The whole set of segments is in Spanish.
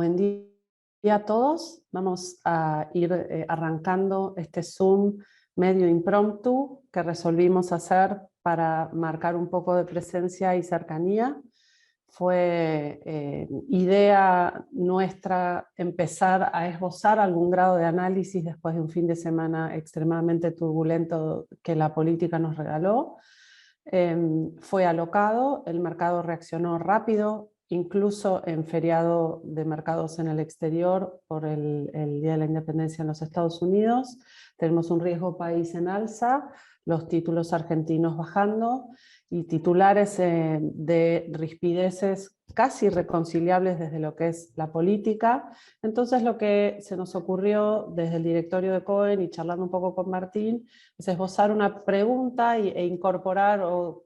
Buen día a todos. Vamos a ir arrancando este Zoom medio impromptu que resolvimos hacer para marcar un poco de presencia y cercanía. Fue idea nuestra empezar a esbozar algún grado de análisis después de un fin de semana extremadamente turbulento que la política nos regaló. Fue alocado, el mercado reaccionó rápido, incluso en feriado de mercados en el exterior por el Día de la Independencia en los Estados Unidos. Tenemos un riesgo país en alza, los títulos argentinos bajando y titulares de rispideces casi reconciliables desde lo que es la política. Entonces lo que se nos ocurrió desde el directorio de Cohen y charlando un poco con Martín es esbozar una pregunta e incorporar o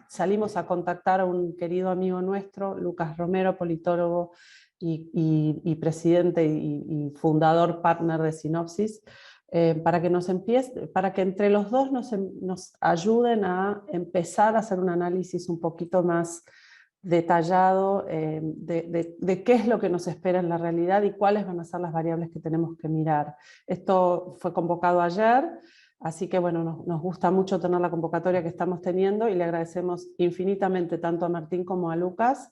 salimos a contactar a un querido amigo nuestro, Lucas Romero, politólogo y presidente y fundador partner de Sinopsis, para que entre los dos nos ayuden a empezar a hacer un análisis un poquito más detallado de qué es lo que nos espera en la realidad y cuáles van a ser las variables que tenemos que mirar. Esto fue convocado ayer, así que bueno, nos gusta mucho tener la convocatoria que estamos teniendo y le agradecemos infinitamente tanto a Martín como a Lucas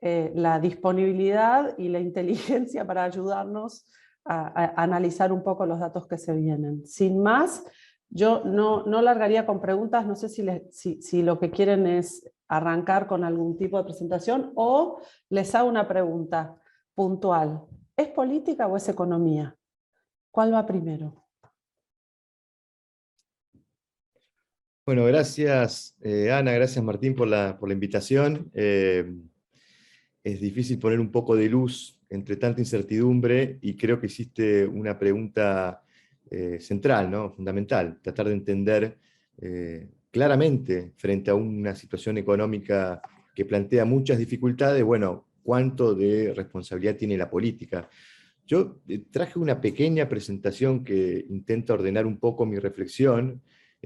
la disponibilidad y la inteligencia para ayudarnos a analizar un poco los datos que se vienen. Sin más, yo no largaría con preguntas, no sé si lo que quieren es arrancar con algún tipo de presentación o les hago una pregunta puntual. ¿Es política o es economía? ¿Cuál va primero? Bueno, gracias Ana, gracias Martín por la invitación. Es difícil poner un poco de luz entre tanta incertidumbre y creo que hiciste una pregunta central, ¿no? Fundamental, tratar de entender claramente frente a una situación económica que plantea muchas dificultades, bueno, cuánto de responsabilidad tiene la política. Yo traje una pequeña presentación que intenta ordenar un poco mi reflexión.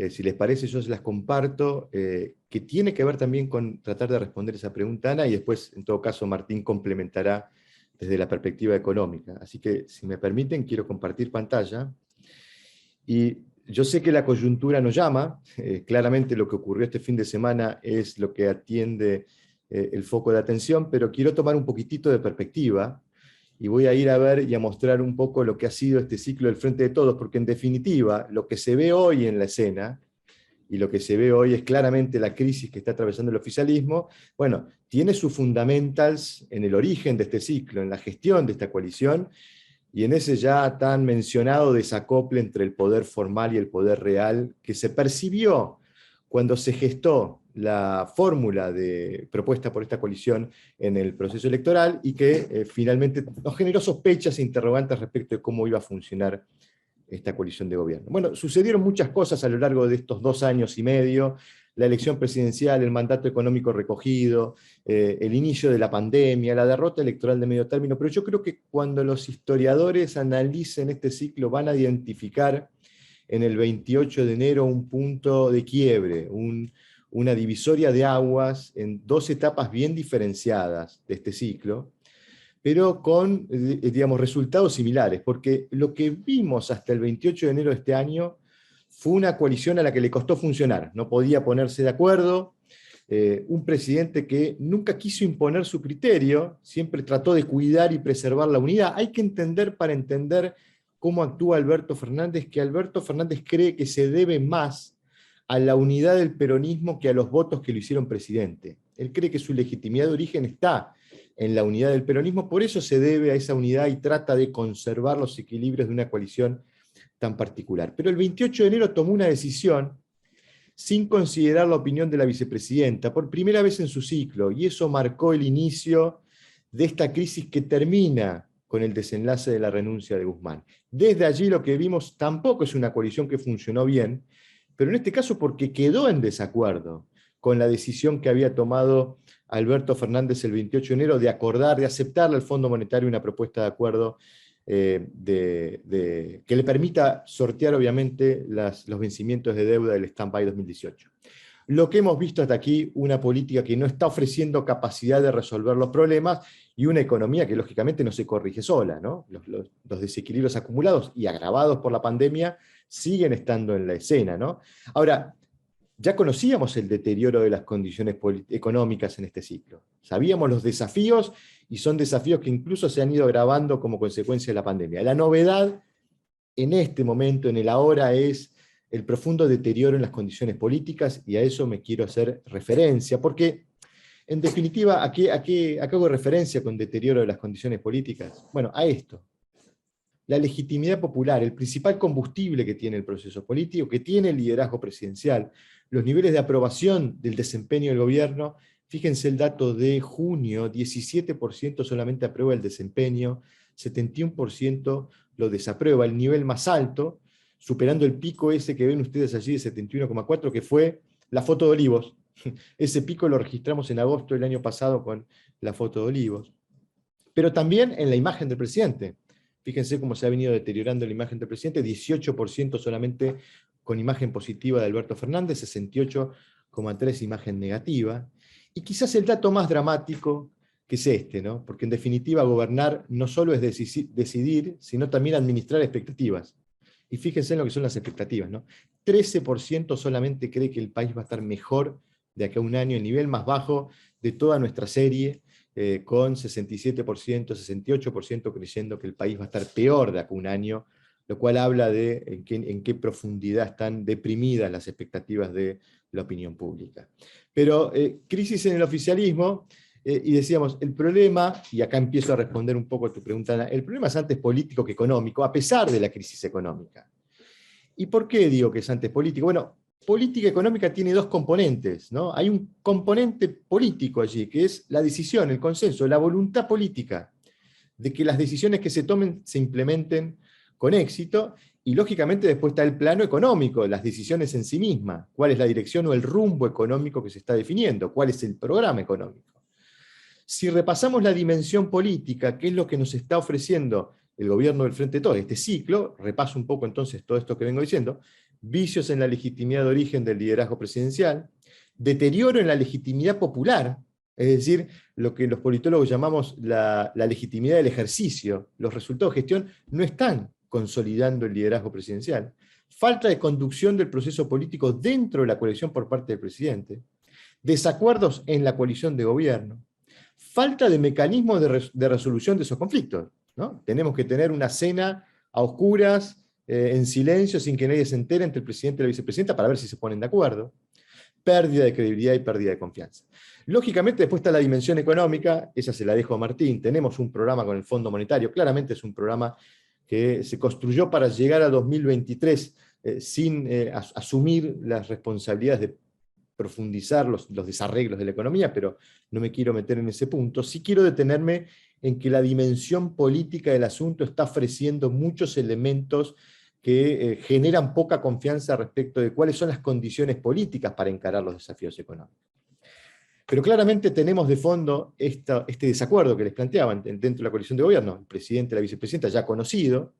Si les parece, yo se las comparto, que tiene que ver también con tratar de responder esa pregunta, Ana, y después, en todo caso, Martín complementará desde la perspectiva económica. Así que, si me permiten, quiero compartir pantalla. Y yo sé que la coyuntura nos llama, claramente lo que ocurrió este fin de semana es lo que atiende el foco de atención, pero quiero tomar un poquitito de perspectiva, y voy a ir a ver y a mostrar un poco lo que ha sido este ciclo del Frente de Todos, porque en definitiva, lo que se ve hoy en la escena, y lo que se ve hoy es claramente la crisis que está atravesando el oficialismo, bueno, tiene sus fundamentals en el origen de este ciclo, en la gestión de esta coalición, y en ese ya tan mencionado desacople entre el poder formal y el poder real, que se percibió cuando se gestó la fórmula propuesta por esta coalición en el proceso electoral y que finalmente nos generó sospechas e interrogantes respecto de cómo iba a funcionar esta coalición de gobierno. Bueno, sucedieron muchas cosas a lo largo de estos 2 años y medio, la elección presidencial, el mandato económico recogido, el inicio de la pandemia, la derrota electoral de medio término, pero yo creo que cuando los historiadores analicen este ciclo van a identificar en el 28 de enero un punto de quiebre, una divisoria de aguas en 2 etapas bien diferenciadas de este ciclo, pero con digamos, resultados similares, porque lo que vimos hasta el 28 de enero de este año fue una coalición a la que le costó funcionar, no podía ponerse de acuerdo, un presidente que nunca quiso imponer su criterio, siempre trató de cuidar y preservar la unidad. Hay que entender para entender cómo actúa Alberto Fernández, que Alberto Fernández cree que se debe más a la unidad del peronismo que a los votos que lo hicieron presidente. Él cree que su legitimidad de origen está en la unidad del peronismo, por eso se debe a esa unidad y trata de conservar los equilibrios de una coalición tan particular. Pero el 28 de enero tomó una decisión sin considerar la opinión de la vicepresidenta, por primera vez en su ciclo, y eso marcó el inicio de esta crisis que termina con el desenlace de la renuncia de Guzmán. Desde allí lo que vimos tampoco es una coalición que funcionó bien, pero en este caso porque quedó en desacuerdo con la decisión que había tomado Alberto Fernández el 28 de enero de acordar, de aceptarle al Fondo Monetario una propuesta de acuerdo que le permita sortear obviamente los vencimientos de deuda del stand-by 2018. lo que hemos visto hasta aquí, una política que no está ofreciendo capacidad de resolver los problemas y una economía que lógicamente no se corrige sola, ¿no? Los desequilibrios acumulados y agravados por la pandemia siguen estando en la escena, ¿no? Ahora, ya conocíamos el deterioro de las condiciones económicas en este ciclo. Sabíamos los desafíos y son desafíos que incluso se han ido agravando como consecuencia de la pandemia. La novedad en este momento, en el ahora, es el profundo deterioro en las condiciones políticas, y a eso me quiero hacer referencia, porque en definitiva, ¿a qué hago referencia con deterioro de las condiciones políticas? Bueno, a esto. La legitimidad popular, el principal combustible que tiene el proceso político, que tiene el liderazgo presidencial, los niveles de aprobación del desempeño del gobierno. Fíjense el dato de junio: 17% solamente aprueba el desempeño, 71% lo desaprueba, el nivel más alto, superando el pico ese que ven ustedes allí de 71,4, que fue la foto de Olivos. Ese pico lo registramos en agosto del año pasado con la foto de Olivos. Pero también en la imagen del presidente. Fíjense cómo se ha venido deteriorando la imagen del presidente: 18% solamente con imagen positiva de Alberto Fernández, 68,3% imagen negativa. Y quizás el dato más dramático, que es este, ¿no? Porque en definitiva gobernar no solo es decidir, sino también administrar expectativas. Y fíjense en lo que son las expectativas, ¿no? 13% solamente cree que el país va a estar mejor de acá a un año, el nivel más bajo de toda nuestra serie, con 67%, 68% creyendo que el país va a estar peor de acá a un año, lo cual habla de en qué profundidad están deprimidas las expectativas de la opinión pública. Pero crisis en el oficialismo, y decíamos, el problema, y acá empiezo a responder un poco a tu pregunta, Ana, el problema es antes político que económico, a pesar de la crisis económica. ¿Y por qué digo que es antes político? Bueno, política económica tiene dos componentes, ¿no? Hay un componente político allí, que es la decisión, el consenso, la voluntad política de que las decisiones que se tomen se implementen con éxito, y lógicamente después está el plano económico, las decisiones en sí mismas, cuál es la dirección o el rumbo económico que se está definiendo, cuál es el programa económico. Si repasamos la dimensión política, qué es lo que nos está ofreciendo el gobierno del Frente de Todos, este ciclo, repaso un poco entonces todo esto que vengo diciendo: vicios en la legitimidad de origen del liderazgo presidencial, deterioro en la legitimidad popular, es decir, lo que los politólogos llamamos la legitimidad del ejercicio. Los resultados de gestión no están consolidando el liderazgo presidencial, falta de conducción del proceso político dentro de la coalición por parte del presidente, desacuerdos en la coalición de gobierno, falta de mecanismos de resolución de esos conflictos, ¿no? Tenemos que tener una cena a oscuras, en silencio, sin que nadie se entere, entre el presidente y la vicepresidenta, para ver si se ponen de acuerdo. Pérdida de credibilidad y pérdida de confianza. Lógicamente después está la dimensión económica, esa se la dejo a Martín. Tenemos un programa con el Fondo Monetario, claramente es un programa que se construyó para llegar a 2023 sin asumir las responsabilidades de profundizar los desarreglos de la economía, pero no me quiero meter en ese punto. Sí quiero detenerme en que la dimensión política del asunto está ofreciendo muchos elementos que generan poca confianza respecto de cuáles son las condiciones políticas para encarar los desafíos económicos. Pero claramente tenemos de fondo este desacuerdo que les planteaban dentro de la coalición de gobierno, el presidente y la vicepresidenta ya conocido,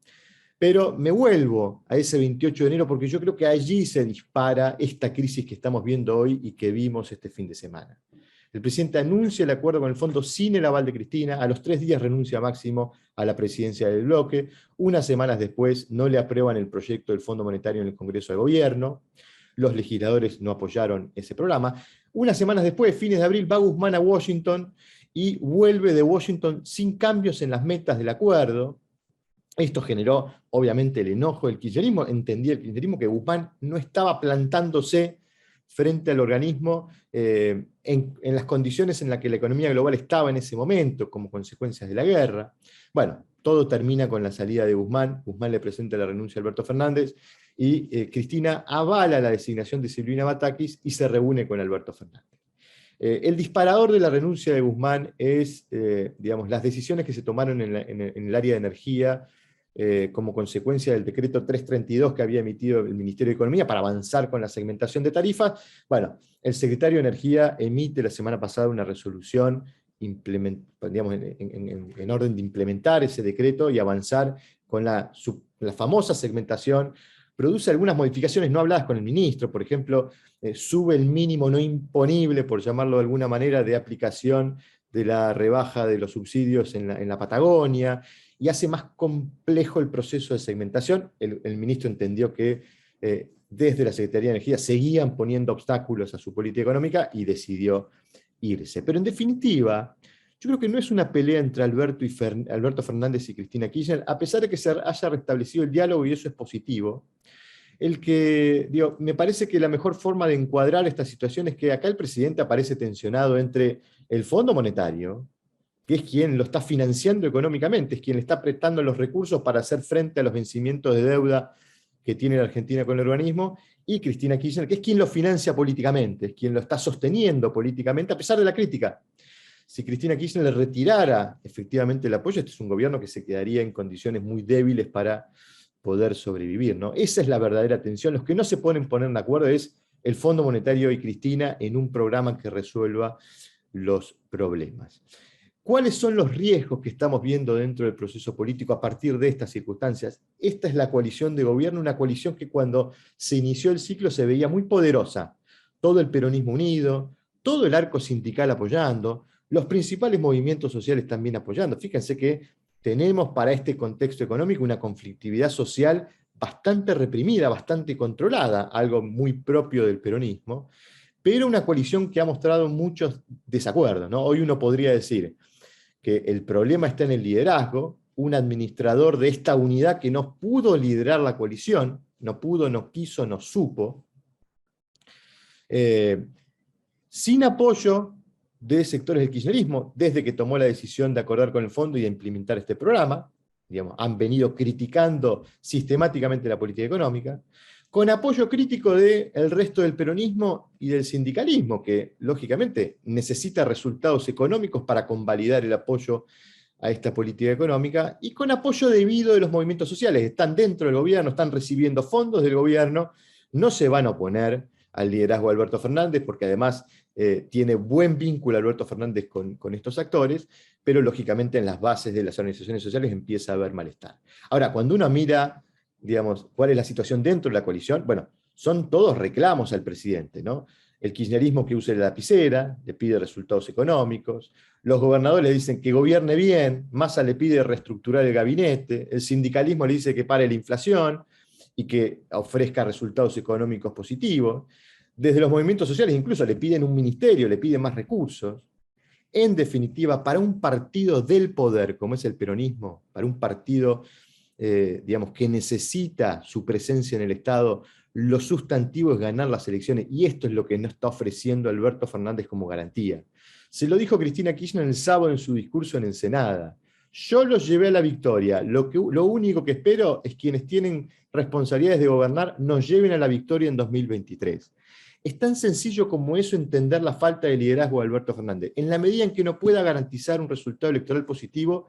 pero me vuelvo a ese 28 de enero porque yo creo que allí se dispara esta crisis que estamos viendo hoy y que vimos este fin de semana. El presidente anuncia el acuerdo con el fondo sin el aval de Cristina, a los 3 días renuncia Máximo a la presidencia del bloque, unas semanas después no le aprueban el proyecto del Fondo Monetario en el Congreso de Gobierno, los legisladores no apoyaron ese programa. Unas semanas después, fines de abril, va Guzmán a Washington y vuelve de Washington sin cambios en las metas del acuerdo. Esto generó, obviamente, el enojo del kirchnerismo. Entendía el kirchnerismo que Guzmán no estaba plantándose frente al organismo en las condiciones en las que la economía global estaba en ese momento, como consecuencias de la guerra. Bueno, todo termina con la salida de Guzmán. Guzmán le presenta la renuncia a Alberto Fernández, y Cristina avala la designación de Silvina Batakis y se reúne con Alberto Fernández. El disparador de la renuncia de Guzmán es, digamos, las decisiones que se tomaron en el área de energía, como consecuencia del decreto 332 que había emitido el Ministerio de Economía para avanzar con la segmentación de tarifas. Bueno, el secretario de Energía emite la semana pasada una resolución digamos, en orden de implementar ese decreto y avanzar con la famosa segmentación produce algunas modificaciones no habladas con el ministro, por ejemplo, sube el mínimo no imponible, por llamarlo de alguna manera, de aplicación de la rebaja de los subsidios en la Patagonia, y hace más complejo el proceso de segmentación. El ministro entendió que desde la Secretaría de Energía seguían poniendo obstáculos a su política económica y decidió irse. Pero en definitiva, yo creo que no es una pelea entre Alberto Fernández y Cristina Kirchner, a pesar de que se haya restablecido el diálogo, y eso es positivo. Me parece que la mejor forma de encuadrar esta situación es que acá el presidente aparece tensionado entre el Fondo Monetario, que es quien lo está financiando económicamente, es quien le está prestando los recursos para hacer frente a los vencimientos de deuda que tiene la Argentina con el organismo, y Cristina Kirchner, que es quien lo financia políticamente, es quien lo está sosteniendo políticamente, a pesar de la crítica. Si Cristina Kirchner le retirara efectivamente el apoyo, este es un gobierno que se quedaría en condiciones muy débiles para poder sobrevivir, ¿no? Esa es la verdadera tensión. Los que no se ponen de acuerdo es el Fondo Monetario y Cristina en un programa que resuelva los problemas. ¿Cuáles son los riesgos que estamos viendo dentro del proceso político a partir de estas circunstancias? Esta es la coalición de gobierno, una coalición que cuando se inició el ciclo se veía muy poderosa. Todo el peronismo unido, todo el arco sindical apoyando, los principales movimientos sociales también apoyando. Fíjense que tenemos para este contexto económico una conflictividad social bastante reprimida, bastante controlada, algo muy propio del peronismo, pero una coalición que ha mostrado muchos desacuerdos, ¿no? Hoy uno podría decir que el problema está en el liderazgo, un administrador de esta unidad que no pudo liderar la coalición, no pudo, no quiso, no supo, sin apoyo de sectores del kirchnerismo, desde que tomó la decisión de acordar con el fondo y de implementar este programa. Digamos, han venido criticando sistemáticamente la política económica, con apoyo crítico del resto del peronismo y del sindicalismo, que lógicamente necesita resultados económicos para convalidar el apoyo a esta política económica, y con apoyo debido de los movimientos sociales. Están dentro del gobierno, están recibiendo fondos del gobierno, no se van a oponer al liderazgo de Alberto Fernández, porque además tiene buen vínculo Alberto Fernández con estos actores, pero lógicamente en las bases de las organizaciones sociales empieza a haber malestar. Ahora, cuando uno mira, digamos, cuál es la situación dentro de la coalición, bueno, son todos reclamos al presidente, ¿no? El kirchnerismo que use la lapicera, le pide resultados económicos, los gobernadores le dicen que gobierne bien, Massa le pide reestructurar el gabinete, el sindicalismo le dice que pare la inflación y que ofrezca resultados económicos positivos. Desde los movimientos sociales incluso le piden un ministerio, le piden más recursos. En definitiva, para un partido del poder, como es el peronismo, para un partido digamos, que necesita su presencia en el Estado, lo sustantivo es ganar las elecciones, y esto es lo que no está ofreciendo Alberto Fernández como garantía. Se lo dijo Cristina Kirchner el sábado en su discurso en Ensenada. Yo los llevé a la victoria. Lo único que espero es quienes tienen responsabilidades de gobernar nos lleven a la victoria en 2023. Es tan sencillo como eso entender la falta de liderazgo de Alberto Fernández. En la medida en que no pueda garantizar un resultado electoral positivo,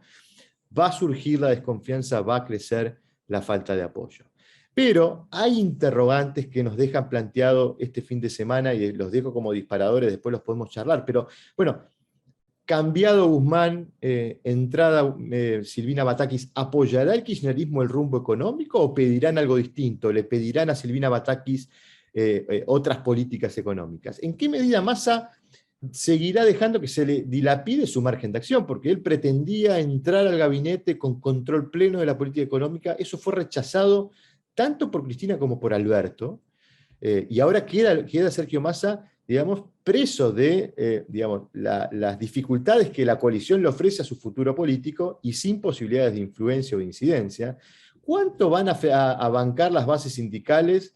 va a surgir la desconfianza, va a crecer la falta de apoyo. Pero hay interrogantes que nos dejan planteado este fin de semana, y los dejo como disparadores, después los podemos charlar, pero bueno, cambiado Guzmán, entrada Silvina Batakis, ¿apoyará el kirchnerismo el rumbo económico o pedirán algo distinto? ¿Le pedirán a Silvina Batakis otras políticas económicas? ¿En qué medida Massa seguirá dejando que se le dilapide su margen de acción? Porque él pretendía entrar al gabinete con control pleno de la política económica, eso fue rechazado tanto por Cristina como por Alberto, y ahora queda Sergio Massa, digamos, preso de digamos, las dificultades que la coalición le ofrece a su futuro político y sin posibilidades de influencia o de incidencia. ¿Cuánto van a bancar las bases sindicales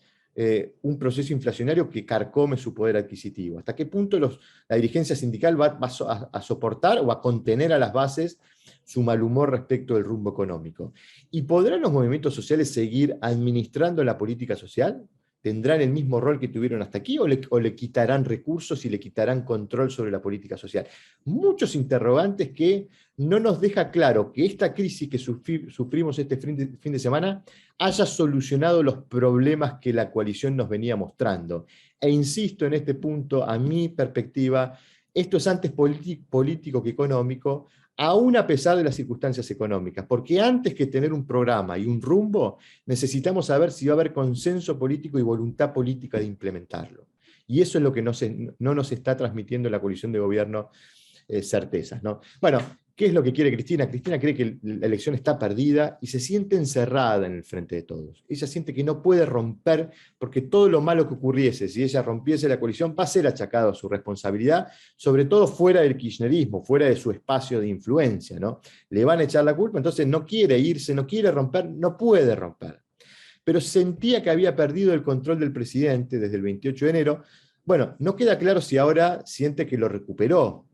un proceso inflacionario que carcome su poder adquisitivo? ¿Hasta qué punto la dirigencia sindical va a soportar o a contener a las bases su mal humor respecto del rumbo económico? ¿Y podrán los movimientos sociales seguir administrando la política social? ¿Tendrán el mismo rol que tuvieron hasta aquí o le quitarán recursos y le quitarán control sobre la política social? Muchos interrogantes que no nos deja claro que esta crisis que sufrimos este fin de semana haya solucionado los problemas que la coalición nos venía mostrando. E insisto en este punto, a mi perspectiva, Esto es antes político que económico, aún a pesar de las circunstancias económicas, porque antes que tener un programa y un rumbo, necesitamos saber si va a haber consenso político y voluntad política de implementarlo. Y eso es lo que no nos está transmitiendo la coalición de gobierno certezas, ¿no? Bueno, ¿qué es lo que quiere Cristina? Cristina cree que la elección está perdida y se siente encerrada en el frente de todos. Ella siente que no puede romper, porque todo lo malo que ocurriese, si ella rompiese la coalición, va a ser achacado a su responsabilidad, sobre todo fuera del kirchnerismo, fuera de su espacio de influencia, ¿no? Le van a echar la culpa, entonces no quiere irse, no quiere romper, no puede romper. Pero sentía que había perdido el control del presidente desde el 28 de enero. Bueno, no queda claro si ahora siente que lo recuperó,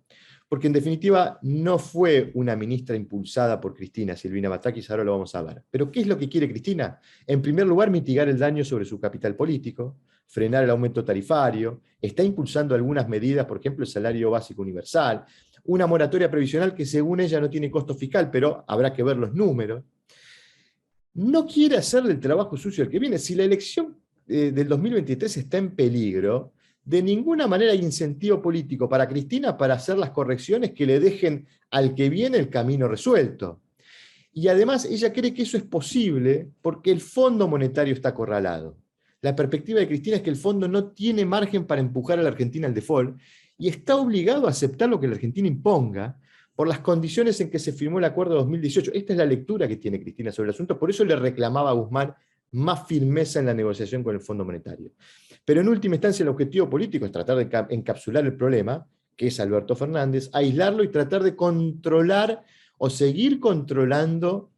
porque en definitiva no fue una ministra impulsada por Cristina, Silvina Batakis, ahora lo vamos a ver. Pero ¿qué es lo que quiere Cristina? En primer lugar, mitigar el daño sobre su capital político, frenar el aumento tarifario, está impulsando algunas medidas, por ejemplo, el salario básico universal, una moratoria previsional que según ella no tiene costo fiscal, pero habrá que ver los números. No quiere hacerle el trabajo sucio al que viene. Si la elección del 2023 está en peligro, de ninguna manera hay incentivo político para Cristina para hacer las correcciones que le dejen al que viene el camino resuelto. Y además ella cree que eso es posible porque el Fondo Monetario está acorralado. La perspectiva de Cristina es que el fondo no tiene margen para empujar a la Argentina al default y está obligado a aceptar lo que la Argentina imponga por las condiciones en que se firmó el acuerdo de 2018. Esta es la lectura que tiene Cristina sobre el asunto, por eso le reclamaba a Guzmán más firmeza en la negociación con el Fondo Monetario. Pero en última instancia el objetivo político es tratar de encapsular el problema, que es Alberto Fernández, aislarlo y tratar de controlar o seguir controlando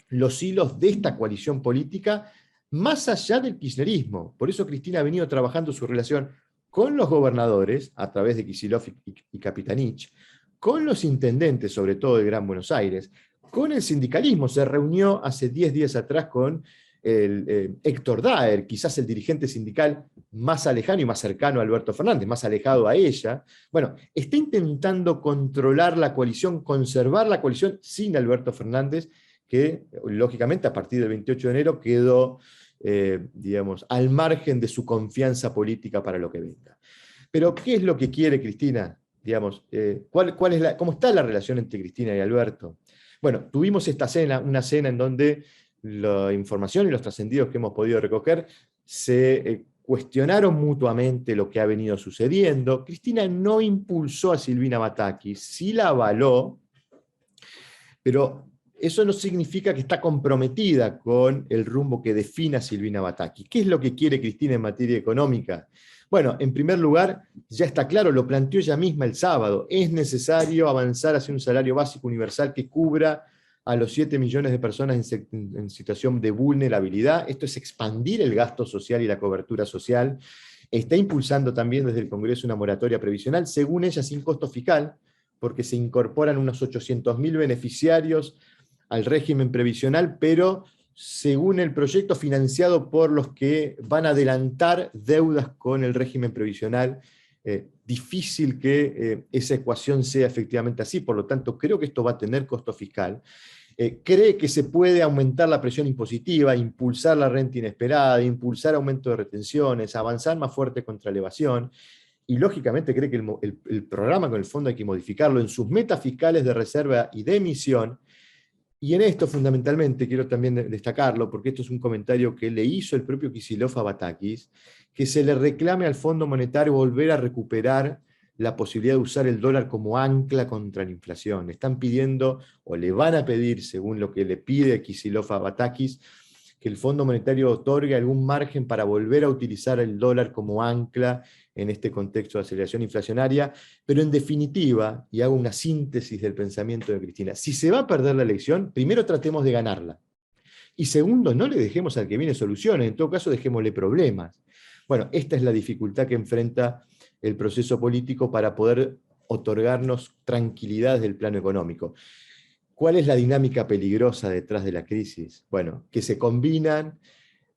los hilos de esta coalición política más allá del kirchnerismo. Por eso Cristina ha venido trabajando su relación con los gobernadores, a través de Kicillof y Capitanich, con los intendentes, sobre todo de Gran Buenos Aires, con el sindicalismo. Se reunió hace 10 días atrás con Héctor Daer, quizás el dirigente sindical más alejano y más cercano a Alberto Fernández, más alejado a ella. Bueno, está intentando controlar la coalición, conservar la coalición sin Alberto Fernández, que lógicamente a partir del 28 de enero quedó, digamos, al margen de su confianza política para lo que venga. Pero, ¿qué es lo que quiere Cristina? Digamos, ¿cómo está la relación entre Cristina y Alberto? Bueno, tuvimos una cena en donde la información y los trascendidos que hemos podido recoger se cuestionaron mutuamente lo que ha venido sucediendo. Cristina no impulsó a Silvina Batakis, sí la avaló, pero eso no significa que está comprometida con el rumbo que defina Silvina Batakis. ¿Qué es lo que quiere Cristina en materia económica? Bueno, en primer lugar, ya está claro, lo planteó ella misma el sábado, es necesario avanzar hacia un salario básico universal que cubra a los 7 millones de personas en situación de vulnerabilidad. Esto es expandir el gasto social y la cobertura social. Está impulsando también desde el Congreso una moratoria previsional, según ella sin costo fiscal, porque se incorporan unos 800.000 beneficiarios al régimen previsional, pero según el proyecto financiado por los que van a adelantar deudas con el régimen previsional. Difícil que esa ecuación sea efectivamente así, por lo tanto creo que esto va a tener costo fiscal. Cree que se puede aumentar la presión impositiva, impulsar la renta inesperada, impulsar aumento de retenciones, avanzar más fuerte contra la evasión, y lógicamente cree que el programa con el fondo hay que modificarlo en sus metas fiscales de reserva y de emisión. Y en esto fundamentalmente quiero también destacarlo, porque esto es un comentario que le hizo el propio Kicillof a Batakis, que se le reclame al Fondo Monetario volver a recuperar la posibilidad de usar el dólar como ancla contra la inflación. Están pidiendo, o le van a pedir, según lo que le pide Kicillof a Batakis, que el Fondo Monetario otorgue algún margen para volver a utilizar el dólar como ancla en este contexto de aceleración inflacionaria, pero en definitiva, y hago una síntesis del pensamiento de Cristina, si se va a perder la elección, primero tratemos de ganarla. Y segundo, no le dejemos al que viene soluciones, en todo caso dejémosle problemas. Bueno, esta es la dificultad que enfrenta el proceso político para poder otorgarnos tranquilidad desde el plano económico. ¿Cuál es la dinámica peligrosa detrás de la crisis? Bueno, que se combinan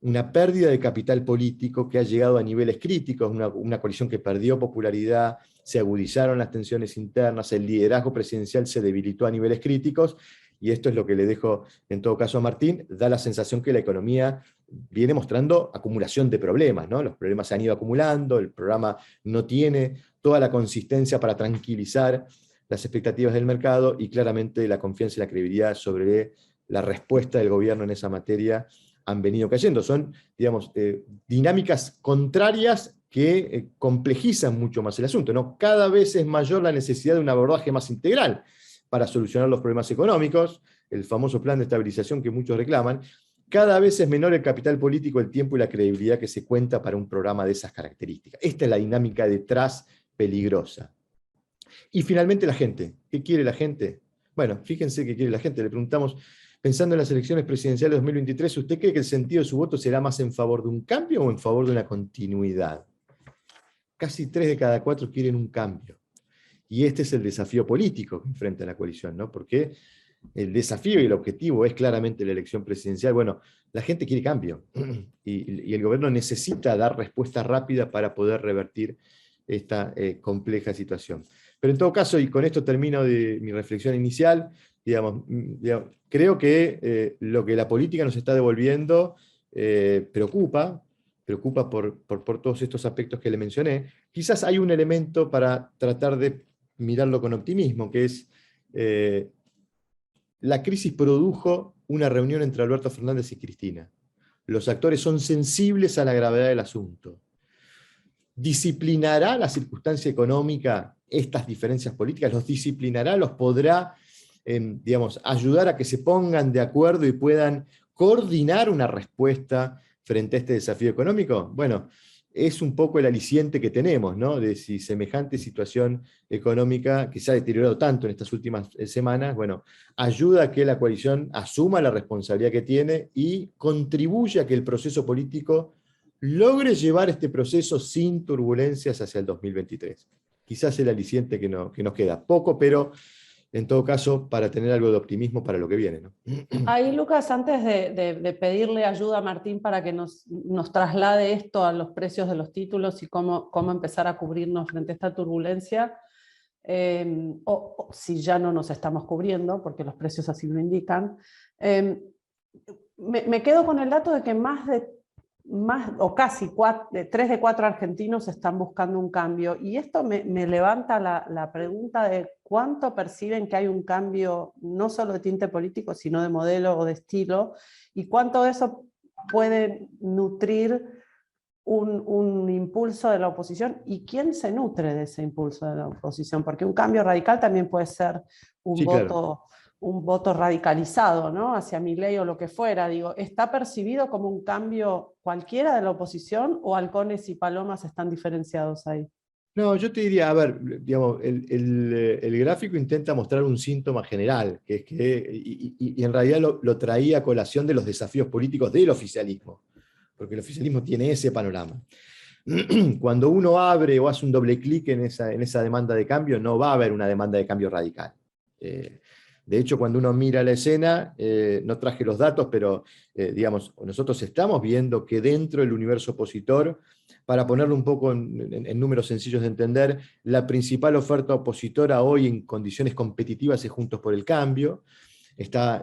una pérdida de capital político que ha llegado a niveles críticos, una coalición que perdió popularidad, se agudizaron las tensiones internas, el liderazgo presidencial se debilitó a niveles críticos, y esto es lo que le dejo en todo caso a Martín, da la sensación que la economía viene mostrando acumulación de problemas, ¿no? Los problemas se han ido acumulando, el programa no tiene toda la consistencia para tranquilizar las expectativas del mercado, y claramente la confianza y la credibilidad sobre la respuesta del gobierno en esa materia han venido cayendo. Son, digamos, dinámicas contrarias que complejizan mucho más el asunto, ¿no? Cada vez es mayor la necesidad de un abordaje más integral para solucionar los problemas económicos, el famoso plan de estabilización que muchos reclaman. Cada vez es menor el capital político, el tiempo y la credibilidad que se cuenta para un programa de esas características. Esta es la dinámica detrás peligrosa. Y finalmente la gente. ¿Qué quiere la gente? Bueno, fíjense qué quiere la gente. Le preguntamos, pensando en las elecciones presidenciales de 2023, ¿usted cree que el sentido de su voto será más en favor de un cambio o en favor de una continuidad? Casi 3 de cada 4 quieren un cambio. Y este es el desafío político que enfrenta la coalición, ¿no? Porque el desafío y el objetivo es claramente la elección presidencial. Bueno, la gente quiere cambio y el gobierno necesita dar respuesta rápida para poder revertir esta compleja situación. Pero en todo caso, y con esto termino de mi reflexión inicial, creo que lo que la política nos está devolviendo preocupa por todos estos aspectos que le mencioné. Quizás hay un elemento para tratar de mirarlo con optimismo, que es la crisis produjo una reunión entre Alberto Fernández y Cristina. Los actores son sensibles a la gravedad del asunto. ¿Disciplinará la circunstancia económica estas diferencias políticas? ¿Los disciplinará? ¿Los podrá, ayudar a que se pongan de acuerdo y puedan coordinar una respuesta frente a este desafío económico? Bueno, es un poco el aliciente que tenemos, ¿no? De si semejante situación económica, que se ha deteriorado tanto en estas últimas semanas, bueno, ayuda a que la coalición asuma la responsabilidad que tiene y contribuya a que el proceso político logre llevar este proceso sin turbulencias hacia el 2023. Quizás el aliciente que nos queda. Poco, pero en todo caso, para tener algo de optimismo para lo que viene, ¿no? Ahí, Lucas, antes de pedirle ayuda a Martín para que nos traslade esto a los precios de los títulos y cómo empezar a cubrirnos frente a esta turbulencia, o si ya no nos estamos cubriendo, porque los precios así lo indican, me quedo con el dato de que casi 3 de 4 argentinos están buscando un cambio, y esto me levanta la pregunta de cuánto perciben que hay un cambio no solo de tinte político, sino de modelo o de estilo, y cuánto eso puede nutrir un impulso de la oposición, y quién se nutre de ese impulso de la oposición, porque un cambio radical también puede ser un Sí, voto... claro. un voto radicalizado, ¿no? Hacia Milei o lo que fuera. Digo, ¿está percibido como un cambio cualquiera de la oposición, o halcones y palomas están diferenciados ahí? No, yo te diría, a ver, el gráfico intenta mostrar un síntoma general, que es que, y en realidad lo traía a colación de los desafíos políticos del oficialismo, porque el oficialismo tiene ese panorama. Cuando uno abre o hace un doble clic en esa demanda de cambio, no va a haber una demanda de cambio radical. De hecho, cuando uno mira la escena, no traje los datos, pero nosotros estamos viendo que dentro del universo opositor, para ponerlo un poco en números sencillos de entender, la principal oferta opositora hoy en condiciones competitivas es Juntos por el Cambio.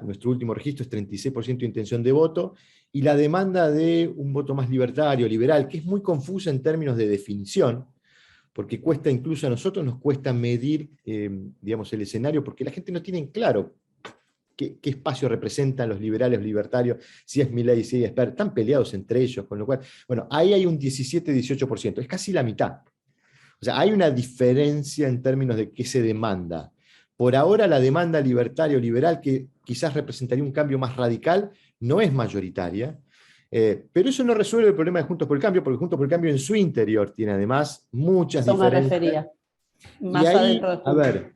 Nuestro último registro es 36% de intención de voto, y la demanda de un voto más libertario, liberal, que es muy confusa en términos de definición, porque incluso a nosotros nos cuesta medir el escenario, porque la gente no tiene en claro qué espacio representan los liberales, los libertarios, si es Milei, si es Esper, están peleados entre ellos, con lo cual, bueno, ahí hay un 17-18%, es casi la mitad. O sea, hay una diferencia en términos de qué se demanda. Por ahora la demanda libertaria o liberal, que quizás representaría un cambio más radical, no es mayoritaria. Pero eso no resuelve el problema de Juntos por el Cambio, porque Juntos por el Cambio en su interior tiene además muchas Eso me diferencias. refería, Y más ahí, adentro de a Juntos. ver,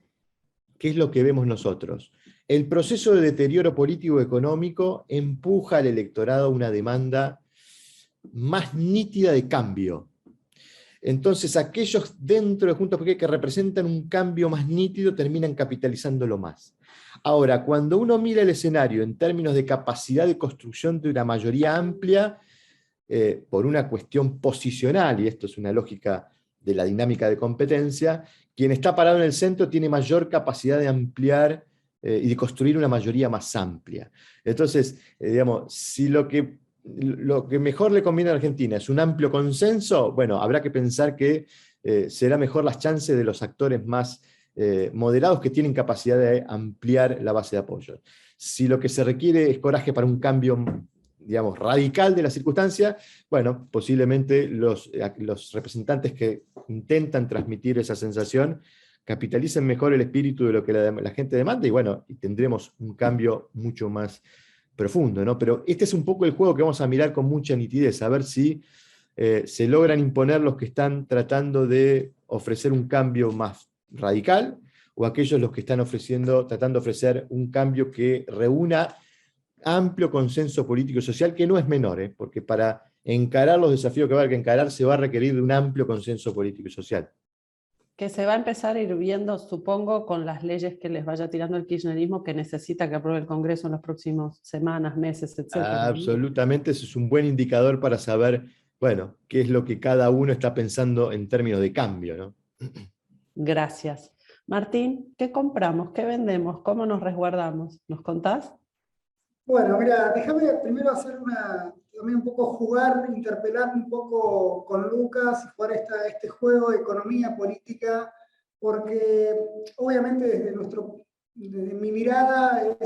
¿qué es lo que vemos nosotros? El proceso de deterioro político-económico empuja al electorado a una demanda más nítida de cambio. Entonces, aquellos dentro de Juntos por el Cambio que representan un cambio más nítido terminan capitalizándolo más. Ahora, cuando uno mira el escenario en términos de capacidad de construcción de una mayoría amplia, por una cuestión posicional, y esto es una lógica de la dinámica de competencia, quien está parado en el centro tiene mayor capacidad de ampliar y de construir una mayoría más amplia. Entonces, digamos, si lo que mejor le conviene a Argentina es un amplio consenso, bueno, habrá que pensar que será mejor las chances de los actores más moderados que tienen capacidad de ampliar la base de apoyo. Si lo que se requiere es coraje para un cambio, digamos, radical de la circunstancia, bueno, posiblemente los representantes que intentan transmitir esa sensación capitalicen mejor el espíritu de lo que la gente demanda y bueno, y tendremos un cambio mucho más profundo, ¿no? Pero este es un poco el juego que vamos a mirar con mucha nitidez, a ver si se logran imponer los que están tratando de ofrecer un cambio más radical o aquellos los que están tratando de ofrecer un cambio que reúna amplio consenso político y social, que no es menor, porque para encarar los desafíos que va a haber que encarar se va a requerir de un amplio consenso político y social. Que se va a empezar a ir viendo, supongo, con las leyes que les vaya tirando el kirchnerismo que necesita que apruebe el Congreso en las próximas semanas, meses, etcétera, ¿no? Absolutamente, eso es un buen indicador para saber, bueno, qué es lo que cada uno está pensando en términos de cambio, ¿no? Gracias. Martín, ¿qué compramos? ¿Qué vendemos? ¿Cómo nos resguardamos? ¿Nos contás? Bueno, mira, déjame primero hacer también un poco jugar, interpelar un poco con Lucas y jugar este juego de economía política, porque obviamente desde mi mirada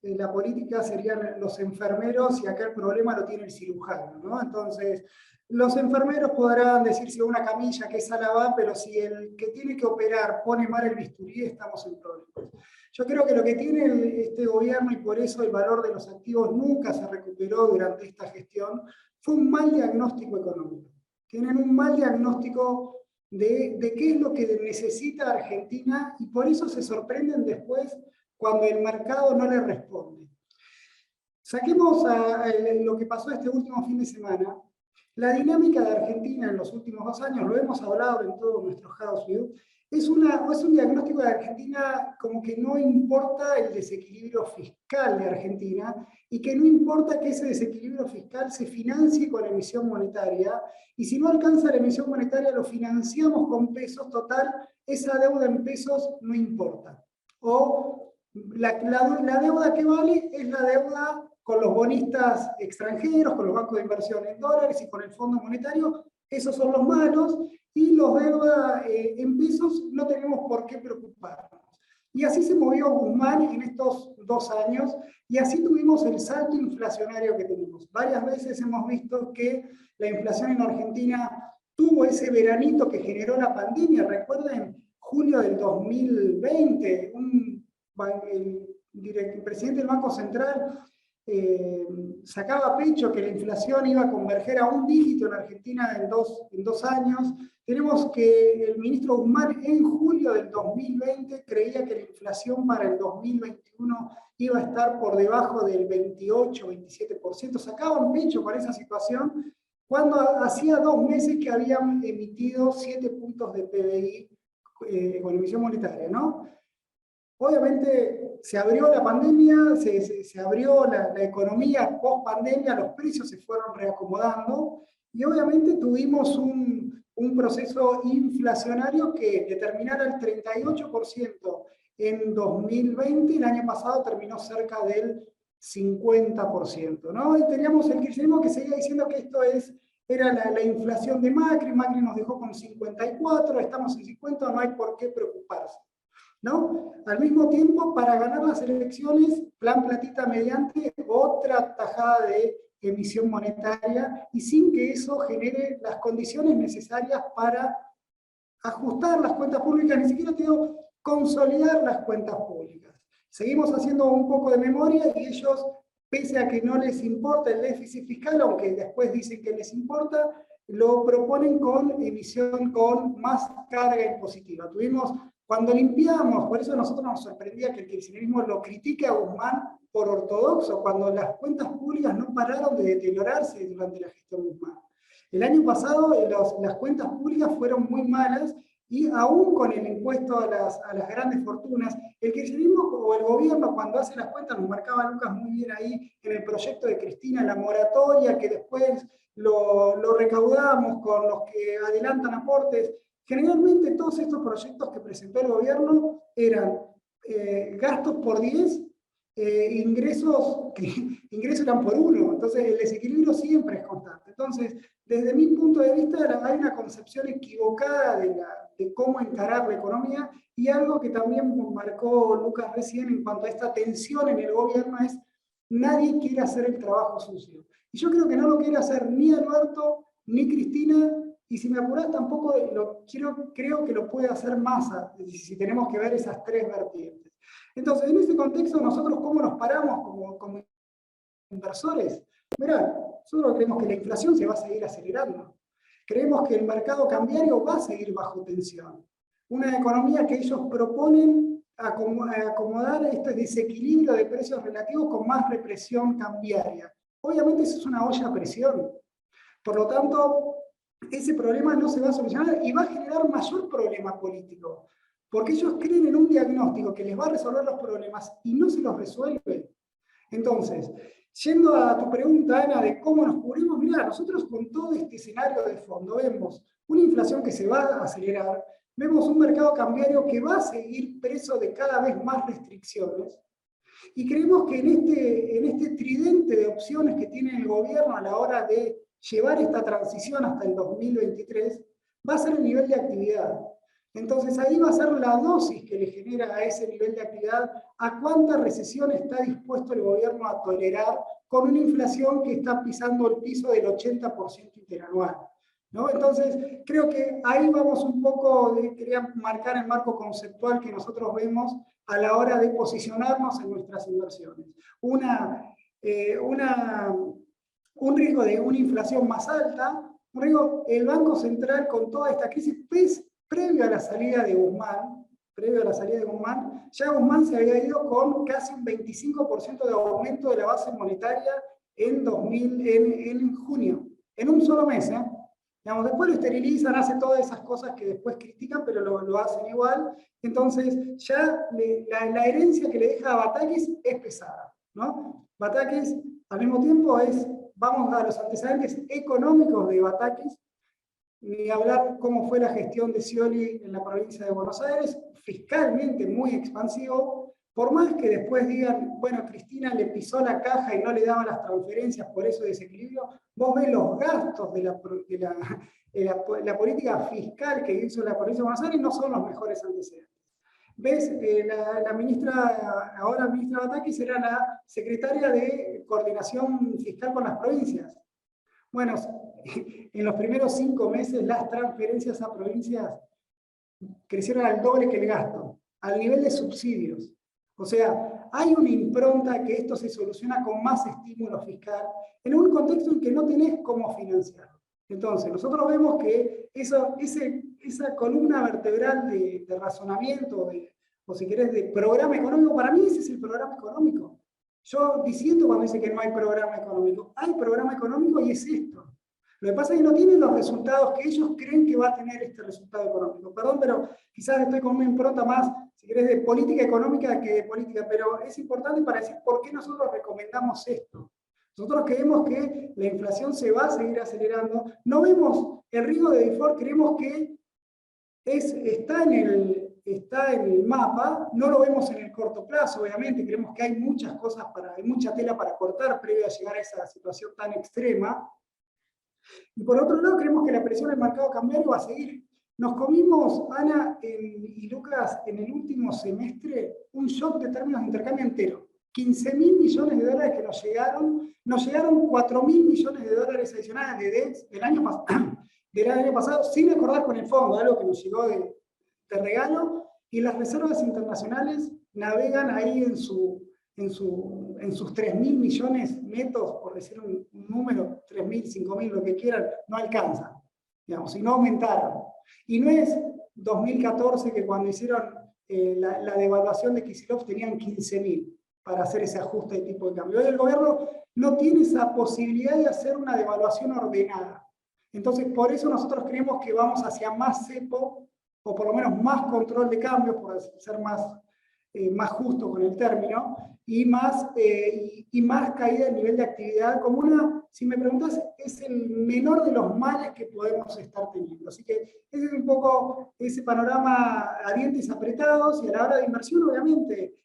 la política serían los enfermeros y acá el problema lo tiene el cirujano, ¿no? Entonces, los enfermeros podrán decir si una camilla, qué sala va, pero si el que tiene que operar pone mal el bisturí, estamos en problemas. Yo creo que lo que tiene este gobierno, y por eso el valor de los activos nunca se recuperó durante esta gestión, fue un mal diagnóstico económico. Tienen un mal diagnóstico de qué es lo que necesita Argentina y por eso se sorprenden después cuando el mercado no le responde. Saquemos lo que pasó este último fin de semana. La dinámica de Argentina en los últimos 2 años, lo hemos hablado en todos nuestros House View, es un diagnóstico de Argentina como que no importa el desequilibrio fiscal de Argentina y que no importa que ese desequilibrio fiscal se financie con emisión monetaria y si no alcanza la emisión monetaria lo financiamos con pesos, total, esa deuda en pesos no importa. O la deuda que vale es la deuda con los bonistas extranjeros, con los bancos de inversión en dólares y con el Fondo Monetario, esos son los malos, y los deuda en pesos no tenemos por qué preocuparnos. Y así se movió Guzmán en estos 2 años, y así tuvimos el salto inflacionario que tenemos. Varias veces hemos visto que la inflación en Argentina tuvo ese veranito que generó la pandemia. Recuerden, julio del 2020, el presidente del Banco Central sacaba pecho que la inflación iba a converger a 1 dígito en Argentina en dos años. Tenemos que el ministro Guzmán en julio del 2020 creía que la inflación para el 2021 iba a estar por debajo del 28-27%. Sacaban pecho con esa situación cuando hacía 2 meses que habían emitido 7 puntos de PBI con emisión monetaria, ¿no? Obviamente se abrió la pandemia, se abrió la economía post-pandemia, los precios se fueron reacomodando y obviamente tuvimos un proceso inflacionario que de terminar al 38% en 2020, el año pasado terminó cerca del 50%, ¿no? Y teníamos el kirchnerismo que seguía diciendo que era la inflación de Macri nos dejó con 54, estamos en 50, no hay por qué preocuparse, ¿no? Al mismo tiempo, para ganar las elecciones, plan platita mediante otra tajada de emisión monetaria y sin que eso genere las condiciones necesarias para ajustar las cuentas públicas, ni siquiera digo consolidar las cuentas públicas. Seguimos haciendo un poco de memoria y ellos, pese a que no les importa el déficit fiscal, aunque después dicen que les importa, lo proponen con emisión con más carga impositiva. Cuando limpiamos, por eso a nosotros nos sorprendía que el kirchnerismo lo critique a Guzmán por ortodoxo, cuando las cuentas públicas no pararon de deteriorarse durante la gestión Guzmán. El año pasado las cuentas públicas fueron muy malas y aún con el impuesto a las grandes fortunas, el kirchnerismo o el gobierno cuando hace las cuentas, nos marcaba Lucas muy bien ahí en el proyecto de Cristina, la moratoria, que después lo recaudamos con los que adelantan aportes. Generalmente todos estos proyectos que presentó el gobierno eran gastos por 10, ingresos eran por 1, entonces el desequilibrio siempre es constante. Entonces, desde mi punto de vista, hay una concepción equivocada de cómo encarar la economía, y algo que también marcó Lucas recién en cuanto a esta tensión en el gobierno es: nadie quiere hacer el trabajo sucio. Y yo creo que no lo quiere hacer ni Alberto, ni Cristina, y si me apurás tampoco creo que lo puede hacer Massa, si tenemos que ver esas tres vertientes. Entonces, en ese contexto, nosotros ¿cómo nos paramos como inversores? Mirá, nosotros creemos que la inflación se va a seguir acelerando. Creemos que el mercado cambiario va a seguir bajo tensión. Una economía que ellos proponen acomodar este desequilibrio de precios relativos con más represión cambiaria. Obviamente eso es una olla a presión. Por lo tanto, ese problema no se va a solucionar y va a generar mayor problema político. Porque ellos creen en un diagnóstico que les va a resolver los problemas y no se los resuelve. Entonces, yendo a tu pregunta, Ana, de cómo nos cubrimos, mira, nosotros con todo este escenario de fondo vemos una inflación que se va a acelerar, vemos un mercado cambiario que va a seguir preso de cada vez más restricciones, y creemos que en este tridente de opciones que tiene el gobierno a la hora de llevar esta transición hasta el 2023, va a ser el nivel de actividad. Entonces ahí va a ser la dosis que le genera a ese nivel de actividad a cuánta recesión está dispuesto el gobierno a tolerar con una inflación que está pisando el piso del 80% interanual, ¿no? Entonces creo que ahí vamos un poco, quería marcar el marco conceptual que nosotros vemos a la hora de posicionarnos en nuestras inversiones. Un riesgo de una inflación más alta, un riesgo, el Banco Central con toda esta crisis, previo a la salida de Guzmán, ya Guzmán se había ido con casi un 25% de aumento de la base monetaria en junio, en un solo mes. Digamos, después lo esterilizan, hacen todas esas cosas que después critican, pero lo hacen igual. Entonces, ya la herencia que le deja a Batakis es pesada, ¿no? Batakis, al mismo tiempo, vamos a los antecedentes económicos de Batakis, ni hablar cómo fue la gestión de Scioli en la provincia de Buenos Aires, fiscalmente muy expansivo, por más que después digan, bueno, Cristina le pisó la caja y no le daba las transferencias, por eso desequilibrio, vos ves los gastos de la política fiscal que hizo la provincia de Buenos Aires, no son los mejores antecedentes. ¿Ves? La ministra Batakis era la secretaria de Coordinación Fiscal con las provincias. Bueno, en los primeros 5 meses las transferencias a provincias crecieron al doble que el gasto, al nivel de subsidios. O sea, hay una impronta que esto se soluciona con más estímulo fiscal en un contexto en que no tenés cómo financiar. Entonces, nosotros vemos que esa columna vertebral de razonamiento, o si querés, de programa económico, para mí ese es el programa económico. Yo diciendo cuando dice que no hay programa económico, hay programa económico y es esto. Lo que pasa es que no tienen los resultados que ellos creen que va a tener este resultado económico. Perdón, pero quizás estoy con una impronta más, si querés, de política económica que de política, pero es importante para decir por qué nosotros recomendamos esto. Nosotros creemos que la inflación se va a seguir acelerando. No vemos el riesgo de default, creemos que está en el mapa, no lo vemos en el corto plazo, obviamente, creemos que hay muchas cosas, hay mucha tela para cortar previo a llegar a esa situación tan extrema. Y por otro lado, creemos que la presión del mercado cambiario va a seguir. Nos comimos, Ana y Lucas, en el último semestre, un shock de términos de intercambio entero. 15.000 millones de dólares que nos llegaron 4.000 millones de dólares adicionales del año pasado, sin acordar con el fondo, algo que nos llegó de regalo, y las reservas internacionales navegan ahí en sus 3.000 millones netos, por decir un número, 3.000, 5.000, lo que quieran, no alcanzan, digamos, y no aumentaron. Y no es 2014 que cuando hicieron la devaluación de Kicillof tenían 15.000 para hacer ese ajuste de tipo de cambio. Hoy el gobierno no tiene esa posibilidad de hacer una devaluación ordenada. Entonces, por eso nosotros creemos que vamos hacia más cepo, o por lo menos más control de cambios, por ser más más justo con el término, y más caída del nivel de actividad como si me preguntas, es el menor de los males que podemos estar teniendo. Así que ese es un poco ese panorama a dientes apretados, y a la hora de inversión, obviamente,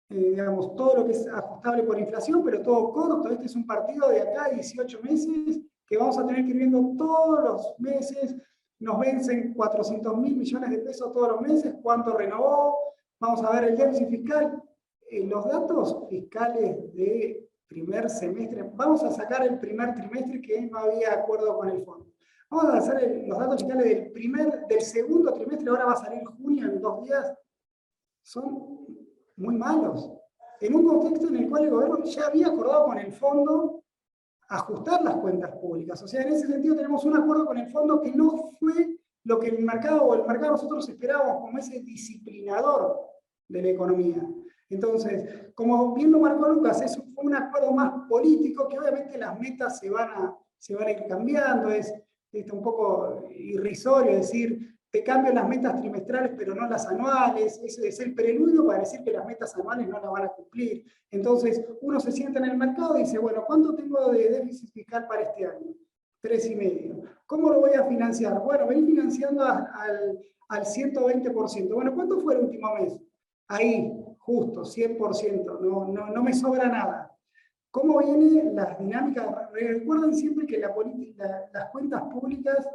digamos, todo lo que es ajustable por inflación, pero todo corto. Este es un partido de acá a 18 meses que vamos a tener que ir viendo todos los meses. Nos vencen 400.000 millones de pesos todos los meses, cuánto renovó, vamos a ver el déficit fiscal. Los datos fiscales de primer semestre, vamos a sacar el primer trimestre que no había acuerdo con el fondo. Vamos a hacer los datos fiscales del segundo trimestre, ahora va a salir junio en 2 días, son muy malos. En un contexto en el cual el gobierno ya había acordado con el fondo ajustar las cuentas públicas. O sea, en ese sentido tenemos un acuerdo con el fondo que no fue lo que el mercado nosotros esperábamos como ese disciplinador de la economía. Entonces, como bien lo marcó Lucas, eso fue un acuerdo más político, que obviamente las metas se van a ir cambiando, es un poco irrisorio decir, te cambio las metas trimestrales pero no las anuales, ese es el preludio para decir que las metas anuales no las van a cumplir. Entonces, uno se sienta en el mercado y dice, bueno, ¿cuánto tengo de déficit fiscal para este año? 3,5. ¿Cómo lo voy a financiar? Bueno, venir financiando al 120%. Bueno, ¿cuánto fue el último mes? Ahí, justo, 100%, no me sobra nada. ¿Cómo vienen las dinámicas? Recuerden siempre que las cuentas públicas,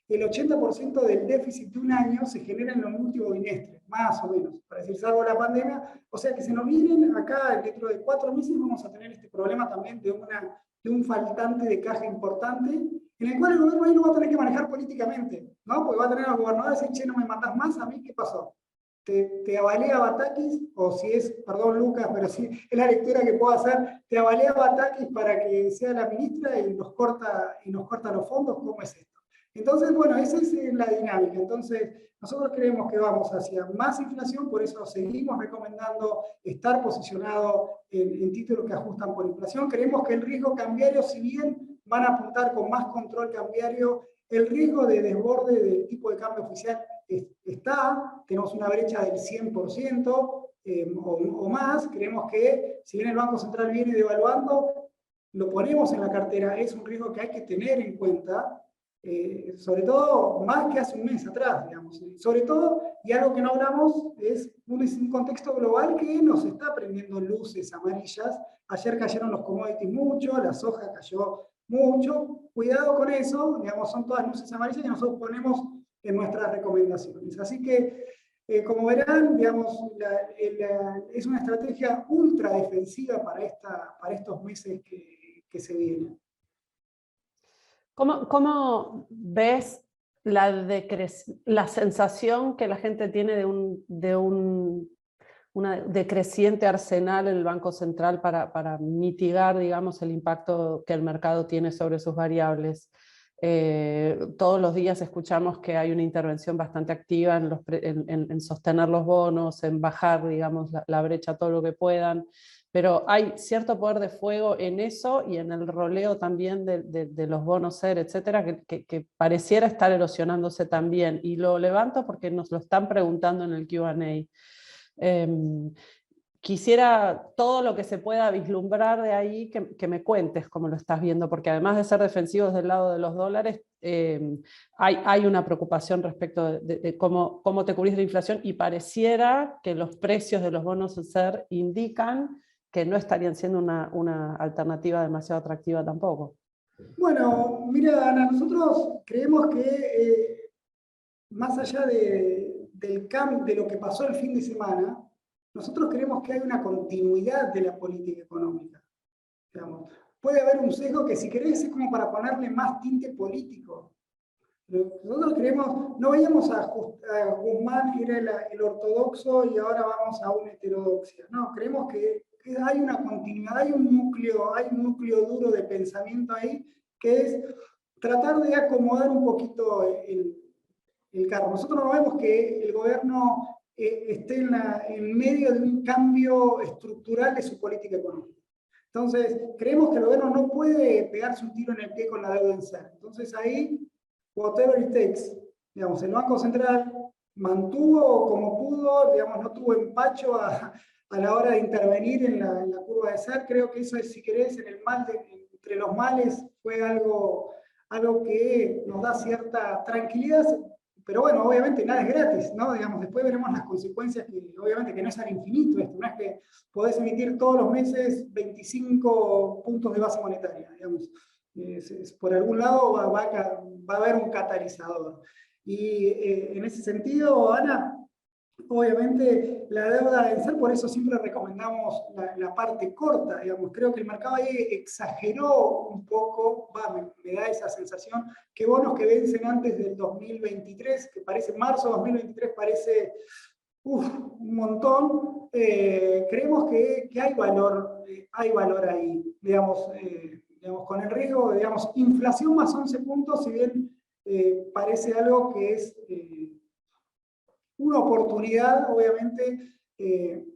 el 80% del déficit de un año se genera en los últimos bimestres, más o menos, para decir, salvo la pandemia. O sea que se nos vienen acá, dentro de 4 meses vamos a tener este problema también de un faltante de caja importante, en el cual el gobierno ahí lo va a tener que manejar políticamente, ¿no? Porque va a tener al gobernador a decir, che, no me mandás más, ¿a mí qué pasó? Te avalé a Batakis, o si es, perdón Lucas, pero sí es la lectura que puedo hacer, te avalé a Batakis para que sea la ministra y nos corta los fondos. ¿Cómo es esto? Entonces, bueno, esa es la dinámica. Entonces, nosotros creemos que vamos hacia más inflación, por eso seguimos recomendando estar posicionado en títulos que ajustan por inflación. Creemos que el riesgo cambiario, si bien van a apuntar con más control cambiario, el riesgo de desborde del tipo de cambio oficial tenemos una brecha del 100% o más. Creemos que si bien el Banco Central viene devaluando, lo ponemos en la cartera, es un riesgo que hay que tener en cuenta, sobre todo más que hace un mes atrás, digamos. Sobre todo, y algo que no hablamos, es un contexto global que nos está prendiendo luces amarillas. Ayer cayeron los commodities mucho, la soja cayó mucho. Cuidado con eso, digamos, son todas luces amarillas que nosotros ponemos en nuestras recomendaciones. Así que, como verán, digamos, es una estrategia ultra defensiva para estos meses que se vienen. ¿Cómo ves la sensación que la gente tiene de un decreciente arsenal en el Banco Central para mitigar, digamos, el impacto que el mercado tiene sobre sus variables? Todos los días escuchamos que hay una intervención bastante activa en sostener los bonos, en bajar, digamos, la brecha todo lo que puedan, pero hay cierto poder de fuego en eso y en el roleo también de los bonos SER, etcétera, que pareciera estar erosionándose también. Y lo levanto porque nos lo están preguntando en el Q&A. Quisiera todo lo que se pueda vislumbrar de ahí, que me cuentes cómo lo estás viendo, porque además de ser defensivos del lado de los dólares, hay una preocupación respecto de cómo te cubrís de la inflación, y pareciera que los precios de los bonos SER indican que no estarían siendo una alternativa demasiado atractiva tampoco. Bueno, mira, Ana, nosotros creemos que más allá del cambio, de lo que pasó el fin de semana, nosotros creemos que hay una continuidad de la política económica. Digamos, puede haber un sesgo que, si querés, es como para ponerle más tinte político. Nosotros creemos, no veíamos a Guzmán, que era el ortodoxo, y ahora vamos a una heterodoxia. No, creemos que hay una continuidad, hay un núcleo duro de pensamiento ahí, que es tratar de acomodar un poquito el carro. Nosotros no vemos que el gobierno esté en medio de un cambio estructural de su política económica. Entonces, creemos que el gobierno no puede pegarse un tiro en el pie con la deuda en SER. Entonces ahí, whatever it takes, digamos, el Banco Central, mantuvo como pudo, digamos, no tuvo empacho a la hora de intervenir en la curva de SER. Creo que eso es, si querés, entre los males, fue algo que nos da cierta tranquilidad, pero bueno, obviamente nada es gratis, ¿no? Digamos, después veremos las consecuencias, que obviamente que no es al infinito esto, no es que podés emitir todos los meses 25 puntos de base monetaria, digamos. Por algún lado va a haber un catalizador. Y en ese sentido, Ana, obviamente la deuda de vencer, por eso siempre recomendamos la parte corta, digamos. Creo que el mercado ahí exageró un poco, me da esa sensación, que bonos que vencen antes del 2023, que parece marzo de 2023, parece un montón. Creemos que hay valor ahí, digamos, con el riesgo, digamos, inflación más 11 puntos, si bien parece algo que es una oportunidad, obviamente,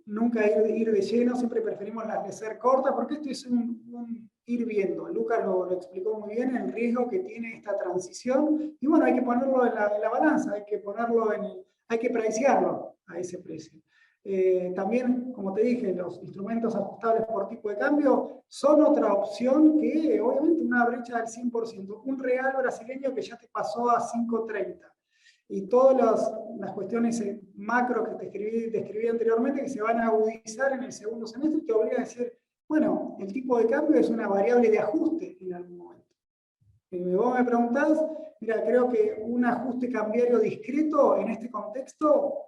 nunca ir de lleno, siempre preferimos las de ser cortas, porque esto es un ir viendo. Lucas lo explicó muy bien, el riesgo que tiene esta transición, y bueno, hay que ponerlo en la balanza, hay que pricearlo a ese precio. También, como te dije, los instrumentos ajustables por tipo de cambio son otra opción que, obviamente, una brecha del 100%. Un real brasileño que ya te pasó a 5.30. Y todas las cuestiones macro que te describí anteriormente, que se van a agudizar en el segundo semestre, te obligan a decir, bueno, el tipo de cambio es una variable de ajuste en algún momento. Vos me preguntás, mira, creo que un ajuste cambiario discreto en este contexto,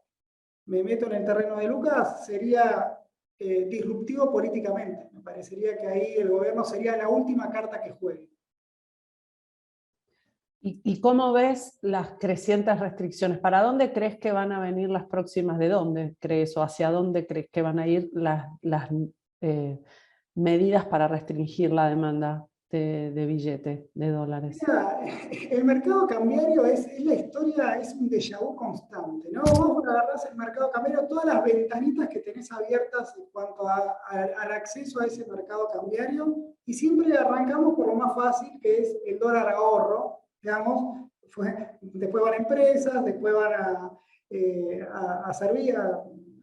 me meto en el terreno de Lucas, sería disruptivo políticamente. Me parecería que ahí el gobierno sería la última carta que juegue. ¿Y cómo ves las crecientes restricciones? ¿Para dónde crees que van a venir las próximas? ¿De dónde crees o hacia dónde crees que van a ir las medidas para restringir la demanda de billetes, de dólares? Mira, el mercado cambiario es la historia, es un déjà vu constante, ¿no? Vos agarrás el mercado cambiario, todas las ventanitas que tenés abiertas en cuanto al acceso a ese mercado cambiario, y siempre arrancamos por lo más fácil, que es el dólar ahorro, digamos. Después van a empresas, después van a servir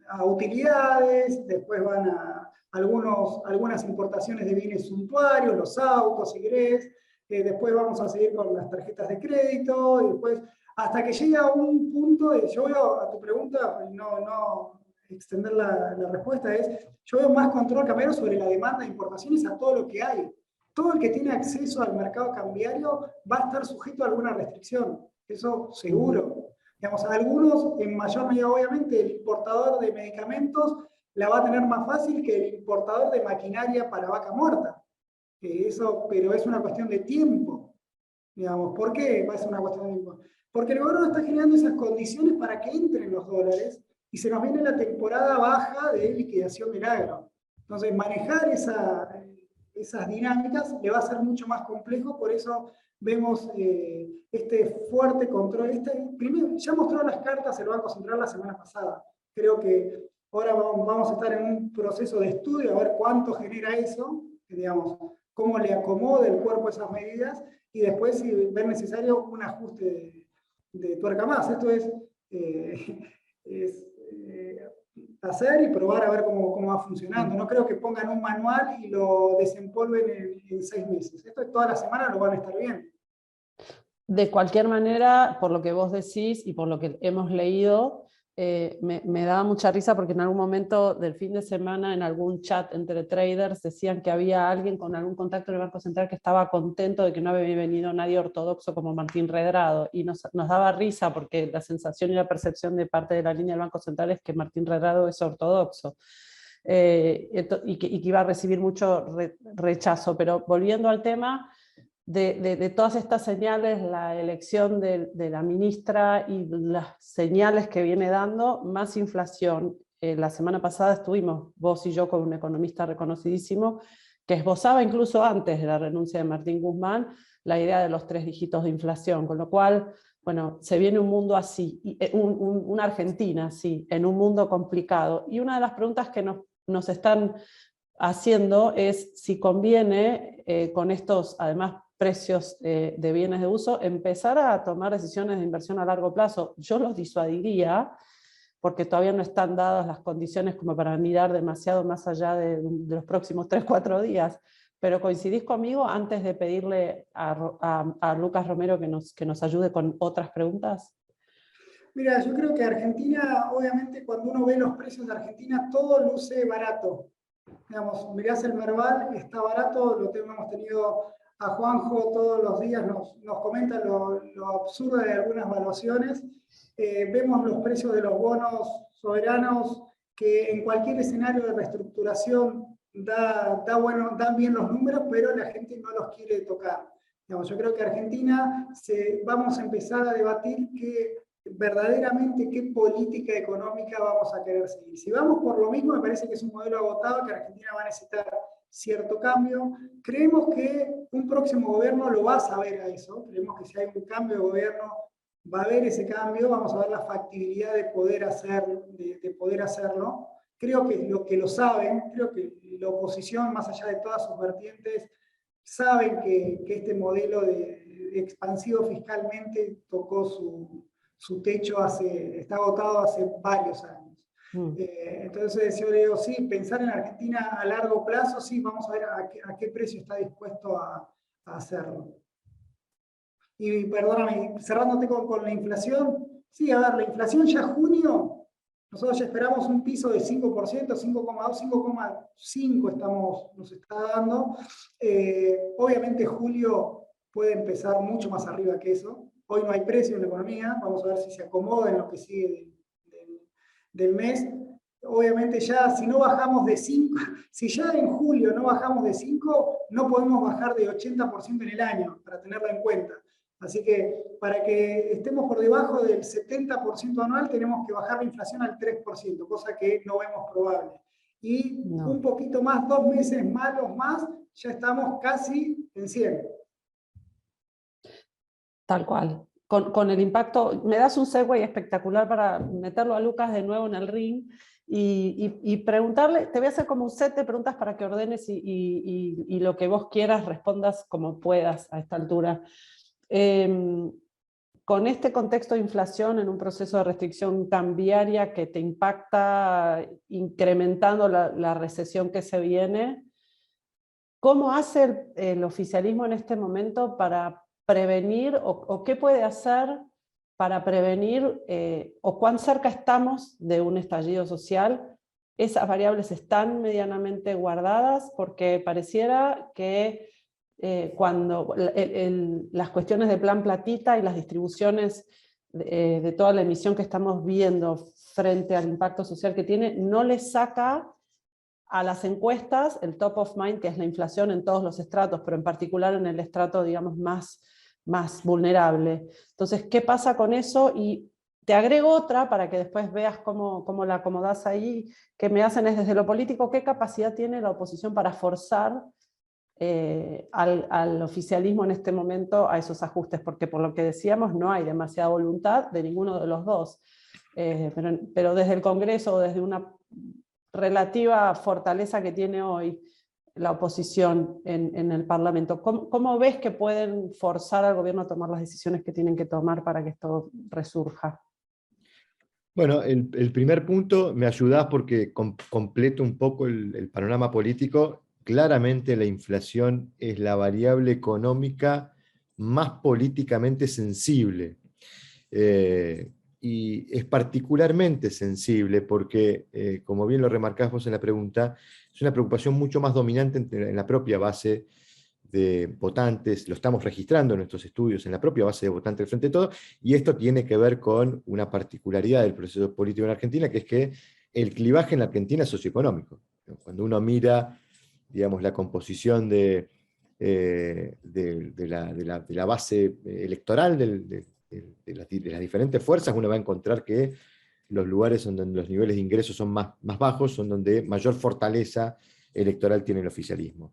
a utilidades, después van a algunas importaciones de bienes suntuarios, los autos, si querés. Después vamos a seguir con las tarjetas de crédito, y después, hasta que llega a un punto, yo veo a tu pregunta, y no extender la respuesta, yo veo más control cambiario sobre la demanda de importaciones a todo lo que hay. Todo el que tiene acceso al mercado cambiario va a estar sujeto a alguna restricción, eso seguro. Digamos, a algunos, en mayor medida obviamente, el importador de medicamentos la va a tener más fácil que el importador de maquinaria para vaca muerta. Pero es una cuestión de tiempo, digamos. ¿Por qué va a ser una cuestión de tiempo? Porque el gobierno está generando esas condiciones para que entren los dólares y se nos viene la temporada baja de liquidación del agro. Entonces, manejar esas dinámicas le va a ser mucho más complejo, por eso vemos este fuerte control. Primero, ya mostró las cartas el Banco Central la semana pasada. Creo que ahora vamos a estar en un proceso de estudio a ver cuánto genera eso, digamos, cómo le acomoda el cuerpo esas medidas, y después, si ver necesario, un ajuste de tuerca más. Esto es hacer y probar a ver cómo va funcionando. No creo que pongan un manual y lo desempolven en 6 meses. Esto es toda la semana, lo van a estar viendo. De cualquier manera, por lo que vos decís y por lo que hemos leído, me daba mucha risa porque en algún momento del fin de semana en algún chat entre traders decían que había alguien con algún contacto del Banco Central que estaba contento de que no había venido nadie ortodoxo como Martín Redrado, y nos daba risa porque la sensación y la percepción de parte de la línea del Banco Central es que Martín Redrado es ortodoxo y que iba a recibir mucho rechazo. Pero volviendo al tema de todas estas señales, la elección de la ministra y las señales que viene dando, más inflación. La semana pasada estuvimos vos y yo con un economista reconocidísimo que esbozaba incluso antes de la renuncia de Martín Guzmán la idea de los 3 dígitos de inflación, con lo cual, bueno, se viene un mundo así, una Argentina así, en un mundo complicado. Y una de las preguntas que nos están haciendo es si conviene, con estos, además, precios de bienes de uso, empezar a tomar decisiones de inversión a largo plazo. Yo los disuadiría, porque todavía no están dadas las condiciones como para mirar demasiado más allá de los próximos 3-4 días. Pero coincidís conmigo antes de pedirle a Lucas Romero que nos ayude con otras preguntas. Mira, yo creo que Argentina, obviamente cuando uno ve los precios de Argentina, todo luce barato. Digamos, mirás el Merval, está barato, hemos tenido a Juanjo todos los días, nos comenta lo absurdo de algunas valuaciones. Vemos los precios de los bonos soberanos, que en cualquier escenario de reestructuración dan bien los números, pero la gente no los quiere tocar. Digamos, yo creo que Argentina vamos a empezar a debatir verdaderamente qué política económica vamos a querer seguir. Si vamos por lo mismo, me parece que es un modelo agotado, que Argentina va a necesitar cierto cambio. Creemos que un próximo gobierno lo va a saber a eso. Creemos que si hay un cambio de gobierno, va a haber ese cambio, vamos a ver la factibilidad de poder hacerlo. Creo que lo saben, creo que la oposición, más allá de todas sus vertientes, saben que este modelo de expansivo fiscalmente tocó su techo, está agotado hace varios años. Entonces yo digo, sí, pensar en Argentina a largo plazo, sí, vamos a ver a qué precio está dispuesto a hacerlo. Y perdóname, cerrándote con la inflación, sí, a ver, la inflación ya junio, nosotros ya esperamos un piso de 5%, 5,2, 5,5 nos está dando. Obviamente julio puede empezar mucho más arriba que eso. Hoy no hay precio en la economía, vamos a ver si se acomoda en lo que sigue del mes. Obviamente ya, si no bajamos de 5, si ya en julio no bajamos de 5, no podemos bajar de 80% en el año, para tenerlo en cuenta. Así que para que estemos por debajo del 70% anual, tenemos que bajar la inflación al 3%, cosa que no vemos probable. Y un poquito más, 2 meses malos más, ya estamos casi en 100. Tal cual. Con el impacto, me das un segue espectacular para meterlo a Lucas de nuevo en el ring y preguntarle, te voy a hacer como un set de preguntas para que ordenes y lo que vos quieras respondas como puedas a esta altura. Con este contexto de inflación en un proceso de restricción cambiaria que te impacta incrementando la recesión que se viene, ¿cómo hace el oficialismo en este momento para prevenir o qué puede hacer para prevenir o cuán cerca estamos de un estallido social? ¿Esas variables están medianamente guardadas? Porque pareciera que cuando las cuestiones de plan platita y las distribuciones de toda la emisión que estamos viendo frente al impacto social que tiene, no le saca a las encuestas el top of mind, que es la inflación en todos los estratos, pero en particular en el estrato, digamos, más vulnerable. Entonces, ¿qué pasa con eso? Y te agrego otra para que después veas cómo la acomodás ahí, que me hacen es desde lo político, ¿qué capacidad tiene la oposición para forzar al oficialismo en este momento a esos ajustes? Porque por lo que decíamos no hay demasiada voluntad de ninguno de los dos, pero desde el Congreso, desde una relativa fortaleza que tiene hoy la oposición en el Parlamento, ¿cómo ves que pueden forzar al gobierno a tomar las decisiones que tienen que tomar para que esto resurja? Bueno, el primer punto me ayudás porque completo un poco el panorama político. Claramente la inflación es la variable económica más políticamente sensible. Y es particularmente sensible porque, como bien lo remarcás vos en la pregunta, es una preocupación mucho más dominante en la propia base de votantes, lo estamos registrando en nuestros estudios, en la propia base de votantes del Frente de Todos, y esto tiene que ver con una particularidad del proceso político en Argentina, que es que el clivaje en la Argentina es socioeconómico. Cuando uno mira, digamos, la composición de la base electoral de las diferentes fuerzas, uno va a encontrar que los lugares donde los niveles de ingresos son más bajos son donde mayor fortaleza electoral tiene el oficialismo.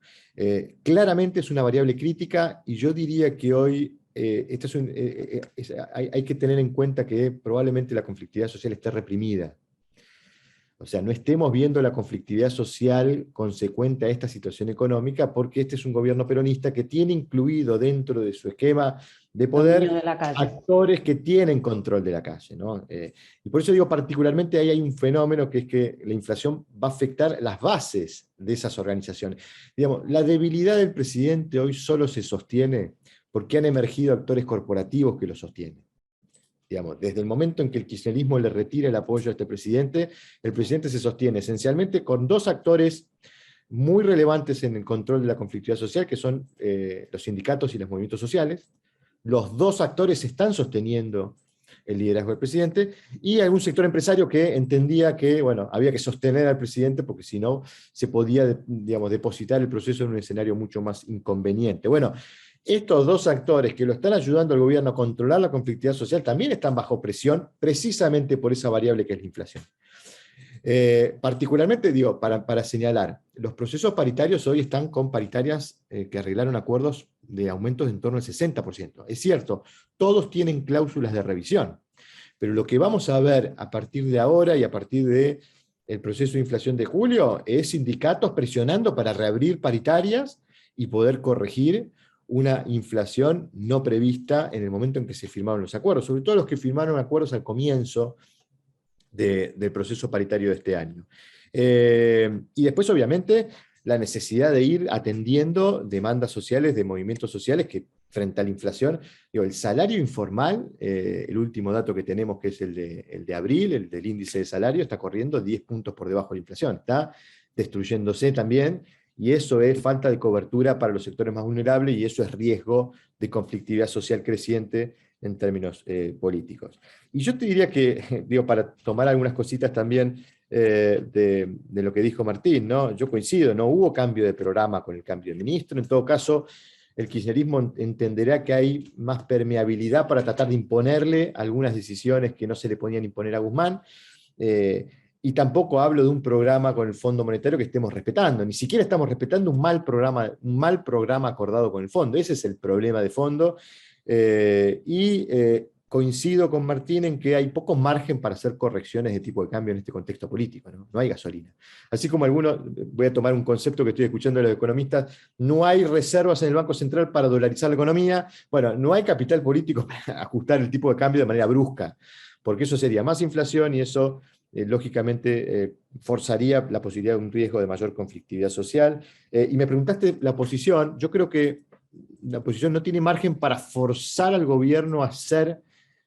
Claramente es una variable crítica y yo diría que hoy hay que tener en cuenta que probablemente la conflictividad social esté reprimida. O sea, no estemos viendo la conflictividad social consecuente a esta situación económica, porque este es un gobierno peronista que tiene incluido dentro de su esquema de poder Dominio de la calle. actores que tienen control de la calle, ¿no? Y por eso digo, particularmente ahí hay un fenómeno que es que la inflación va a afectar las bases de esas organizaciones. Digamos, la debilidad del presidente hoy solo se sostiene porque han emergido actores corporativos que lo sostienen. Digamos, desde el momento en que el kirchnerismo le retira el apoyo a este presidente, el presidente se sostiene esencialmente con dos actores muy relevantes en el control de la conflictividad social, que son los sindicatos y los movimientos sociales. Los dos actores están sosteniendo el liderazgo del presidente, y algún sector empresario que entendía que, bueno, había que sostener al presidente porque si no se podía, digamos, depositar el proceso en un escenario mucho más inconveniente. Bueno, estos dos actores que lo están ayudando al gobierno a controlar la conflictividad social también están bajo presión precisamente por esa variable que es la inflación. Particularmente, digo, para señalar, los procesos paritarios hoy están con paritarias que arreglaron acuerdos de aumentos en torno al 60%. Es cierto, todos tienen cláusulas de revisión, pero lo que vamos a ver a partir de ahora y a partir del proceso de inflación de julio es sindicatos presionando para reabrir paritarias y poder corregir una inflación no prevista en el momento en que se firmaron los acuerdos, sobre todo los que firmaron acuerdos al comienzo del proceso paritario de este año. Y después, obviamente, la necesidad de ir atendiendo demandas sociales, de movimientos sociales que frente a la inflación, digo, el salario informal, el último dato que tenemos, que es el de abril, el del índice de salario, está corriendo 10 puntos por debajo de la inflación, está destruyéndose también, y eso es falta de cobertura para los sectores más vulnerables, y eso es riesgo de conflictividad social creciente en términos políticos. Y yo te diría que, digo, para tomar algunas cositas también de lo que dijo Martín, ¿no? Yo coincido, no hubo cambio de programa con el cambio de ministro, en todo caso, el kirchnerismo entenderá que hay más permeabilidad para tratar de imponerle algunas decisiones que no se le podían imponer a Guzmán, y tampoco hablo de un programa con el Fondo Monetario que estemos respetando, ni siquiera estamos respetando un mal programa acordado con el Fondo, ese es el problema de fondo. Coincido con Martín en que hay poco margen para hacer correcciones de tipo de cambio en este contexto político, ¿no? No hay gasolina. Así como algunos, voy a tomar un concepto que estoy escuchando de los economistas, no hay reservas en el Banco Central para dolarizar la economía, bueno, no hay capital político para ajustar el tipo de cambio de manera brusca, porque eso sería más inflación y eso lógicamente forzaría la posibilidad de un riesgo de mayor conflictividad social. Y me preguntaste la oposición, yo creo que la oposición no tiene margen para forzar al gobierno a hacer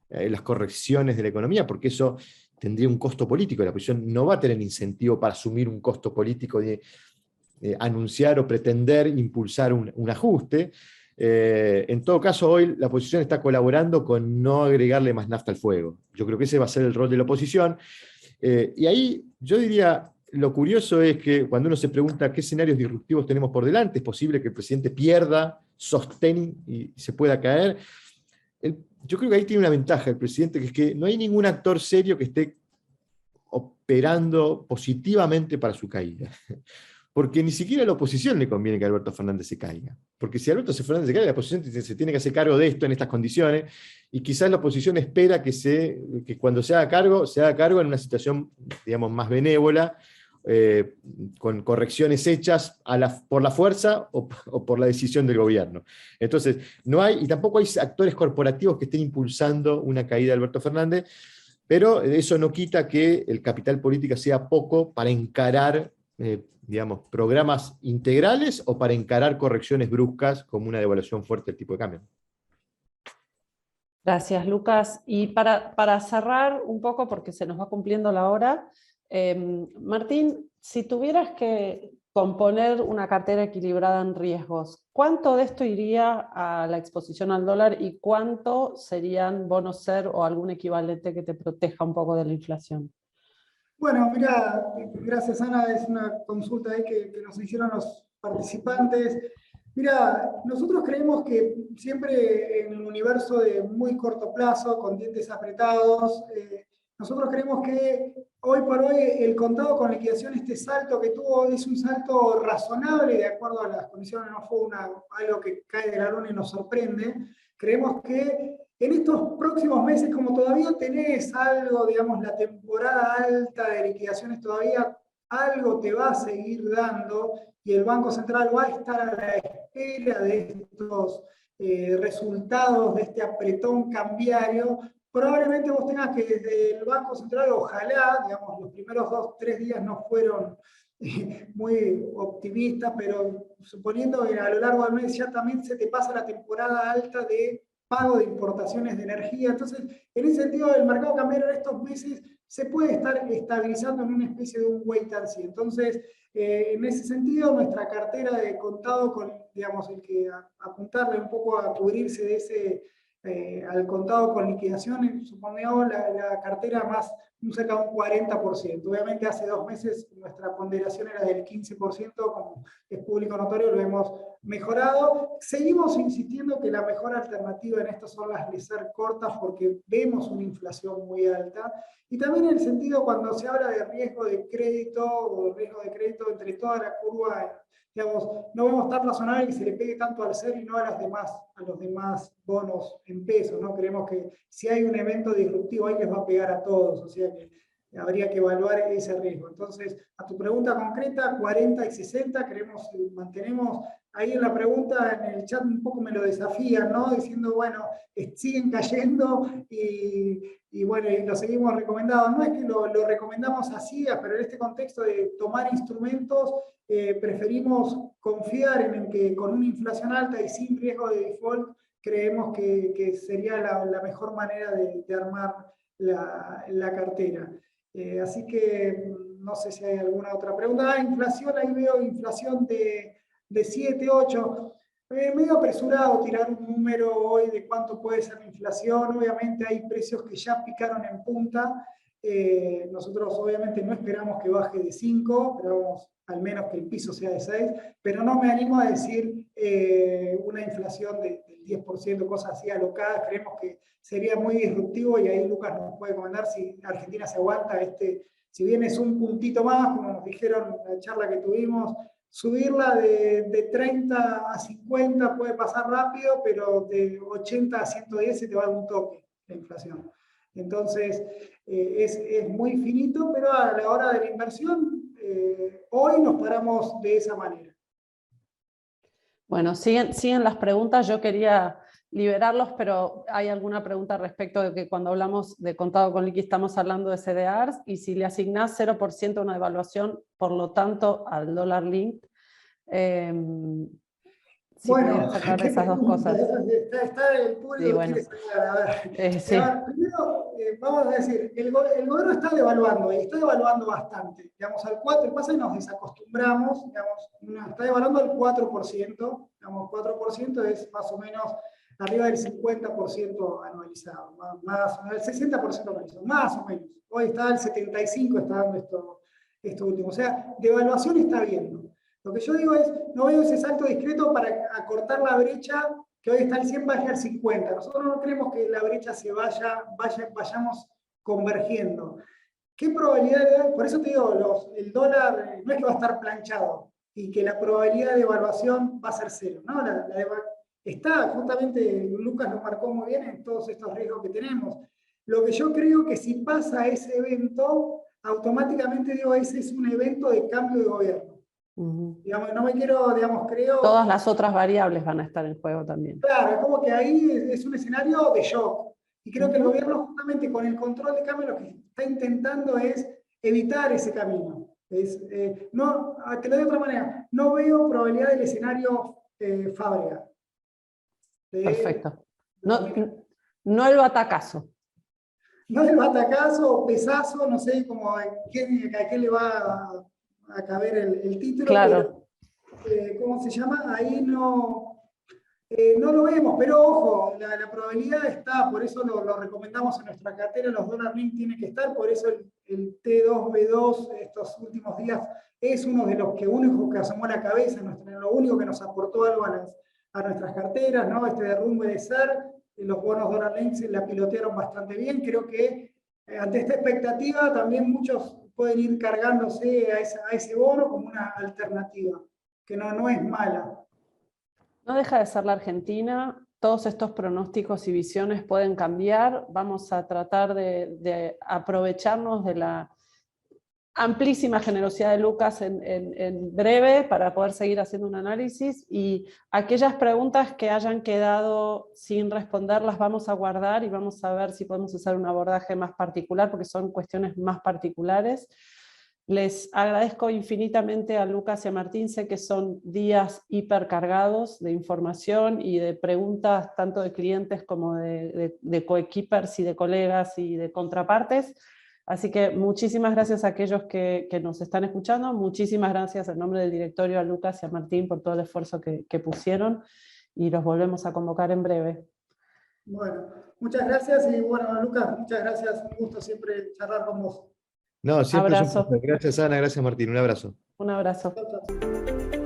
las correcciones de la economía, porque eso tendría un costo político. La oposición no va a tener incentivo para asumir un costo político de anunciar o pretender impulsar un ajuste. En todo caso, hoy la oposición está colaborando con no agregarle más nafta al fuego. Yo creo que ese va a ser el rol de la oposición. Y ahí yo diría, lo curioso es que cuando uno se pregunta qué escenarios disruptivos tenemos por delante, es posible que el presidente pierda sostén y se pueda caer. Yo creo que ahí tiene una ventaja el presidente, que es que no hay ningún actor serio que esté operando positivamente para su caída. Porque ni siquiera a la oposición le conviene que Alberto Fernández se caiga. Porque si Alberto Fernández se cae, la oposición se tiene que hacer cargo de esto en estas condiciones, y quizás la oposición espera que cuando se haga cargo en una situación, digamos, más benévola, con correcciones hechas por la fuerza o por la decisión del gobierno. Entonces, no hay, y tampoco hay actores corporativos que estén impulsando una caída de Alberto Fernández, pero eso no quita que el capital político sea poco para encarar, digamos, programas integrales o para encarar correcciones bruscas como una devaluación fuerte del tipo de cambio. Gracias, Lucas. Y para cerrar un poco, porque se nos va cumpliendo la hora, Martín, si tuvieras que componer una cartera equilibrada en riesgos, ¿cuánto de esto iría a la exposición al dólar y cuánto serían bonos SER o algún equivalente que te proteja un poco de la inflación? Bueno, mira, gracias Ana, es una consulta ahí que nos hicieron los participantes. Mira, nosotros creemos que siempre en un universo de muy corto plazo, con dientes apretados, nosotros creemos que hoy por hoy el contado con liquidación, este salto que tuvo, es un salto razonable de acuerdo a las condiciones, no fue algo que cae de la luna y nos sorprende. Creemos que En estos próximos meses, como todavía tenés algo, digamos, la temporada alta de liquidaciones todavía algo te va a seguir dando y el Banco Central va a estar a la espera de estos resultados, de este apretón cambiario, probablemente vos tengas que desde el Banco Central, ojalá, digamos, los primeros 2-3 días no fueron muy optimistas, pero suponiendo que a lo largo del mes ya también se te pasa la temporada alta de pago de importaciones de energía. Entonces, en ese sentido, el mercado cambiario en estos meses se puede estar estabilizando en una especie de un wait and see. Entonces, en ese sentido, nuestra cartera de contado, con, digamos, el que apuntarle un poco a cubrirse de ese, al contado con liquidación, supongamos la cartera más cerca de un 40%. Obviamente hace 2 meses nuestra ponderación era del 15%, como es público notorio, lo hemos mejorado. Seguimos insistiendo que la mejor alternativa en esto son las laser cortas porque vemos una inflación muy alta. Y también en el sentido cuando se habla de riesgo de crédito o riesgo de crédito entre toda la curva, digamos, no vemos tan razonable que se le pegue tanto al CER y no a los demás bonos en pesos, ¿no? Creemos que si hay un evento disruptivo ahí les va a pegar a todos, o sea que habría que evaluar ese riesgo. Entonces, a tu pregunta concreta, 40 y 60, creemos, mantenemos ahí en la pregunta, en el chat un poco me lo desafían, ¿no? Diciendo, bueno, siguen cayendo y bueno, y lo seguimos recomendando. No es que lo recomendamos así, pero en este contexto de tomar instrumentos, preferimos confiar en que con una inflación alta y sin riesgo de default, creemos que sería la mejor manera de armar la cartera. Así que no sé si hay alguna otra pregunta. Inflación, ahí veo inflación de 7, 8. Medio apresurado tirar un número hoy de cuánto puede ser la inflación. Obviamente hay precios que ya picaron en punta. Nosotros obviamente no esperamos que baje de 5, esperamos al menos que el piso sea de 6, pero no me animo a decir una inflación del 10%, cosas así alocadas. Creemos que sería muy disruptivo y ahí Lucas nos puede comentar si Argentina se aguanta si bien es un puntito más, como nos dijeron en la charla que tuvimos, subirla de 30 a 50 puede pasar rápido, pero de 80 a 110 se te va a dar un toque la inflación. Entonces, es muy finito, pero a la hora de la inversión, hoy nos paramos de esa manera. Bueno, siguen las preguntas. Yo quería liberarlos, pero hay alguna pregunta respecto de que cuando hablamos de contado con liqui estamos hablando de CDRs y si le asignás 0% a una devaluación, por lo tanto al dólar link. Si bueno, sacar esas dos cosas. Está el público Sí, bueno. quiere sacar. A ver. Sí. Primero, vamos a decir, el gobierno está devaluando y está devaluando bastante. Digamos, al 4, pasa y nos desacostumbramos, digamos, está devaluando al 4%, digamos, 4% es más o menos arriba del 50% anualizado, más o menos, el 60% anualizado, más o menos. Hoy está el 75%, está dando esto último. O sea, devaluación está habiendo. Lo que yo digo es, no veo ese salto discreto para acortar la brecha, que hoy está al 100, baje al 50. Nosotros no creemos que la brecha se vayamos convergiendo. ¿Qué probabilidad hay? Por eso te digo, el dólar no es que va a estar planchado y que la probabilidad de devaluación va a ser 0. ¿No? Está, justamente Lucas lo marcó muy bien en todos estos riesgos que tenemos. Lo que yo creo que si pasa ese evento, automáticamente digo, ese es un evento de cambio de gobierno. Digamos, no me quiero, digamos, creo... Todas las otras variables van a estar en juego también. Claro, es como que ahí es un escenario de shock. Y creo que el gobierno justamente con el control de cambio lo que está intentando es evitar ese camino. No, te lo digo de otra manera, no veo probabilidad del escenario Fábrega. Perfecto. No el batacazo. No el batacazo o pesazo, no sé cómo, a quién le va a caber el título. Claro. Pero, ¿cómo se llama? Ahí no lo vemos, pero ojo, la probabilidad está, por eso lo recomendamos en nuestra cartera, los dollar link tienen que estar, por eso el T2B2 estos últimos días es uno de los únicos que asomó la cabeza, lo único que nos aportó algo a nuestras carteras, ¿no? Este derrumbe de SER, los bonos dollar link se la pilotearon bastante bien, creo que ante esta expectativa también muchos pueden ir cargándose a ese bono como una alternativa, que no es mala. No deja de ser la Argentina todos estos pronósticos y visiones pueden cambiar. Vamos a tratar de aprovecharnos de la amplísima generosidad de Lucas en breve para poder seguir haciendo un análisis, y aquellas preguntas que hayan quedado sin responder las vamos a guardar y vamos a ver si podemos hacer un abordaje más particular, porque son cuestiones más particulares. Les agradezco infinitamente a Lucas y a Martín, sé que son días hipercargados de información y de preguntas tanto de clientes como de coequippers y de colegas y de contrapartes. Así que muchísimas gracias a aquellos que nos están escuchando, muchísimas gracias en nombre del directorio a Lucas y a Martín por todo el esfuerzo que pusieron, y los volvemos a convocar en breve. Bueno, muchas gracias y bueno, Lucas, muchas gracias. Un gusto siempre charlar con vos. No, siempre es un Abrazo. placer. Gracias, Ana, gracias, Martín. Un abrazo. Un abrazo. Chau, chau.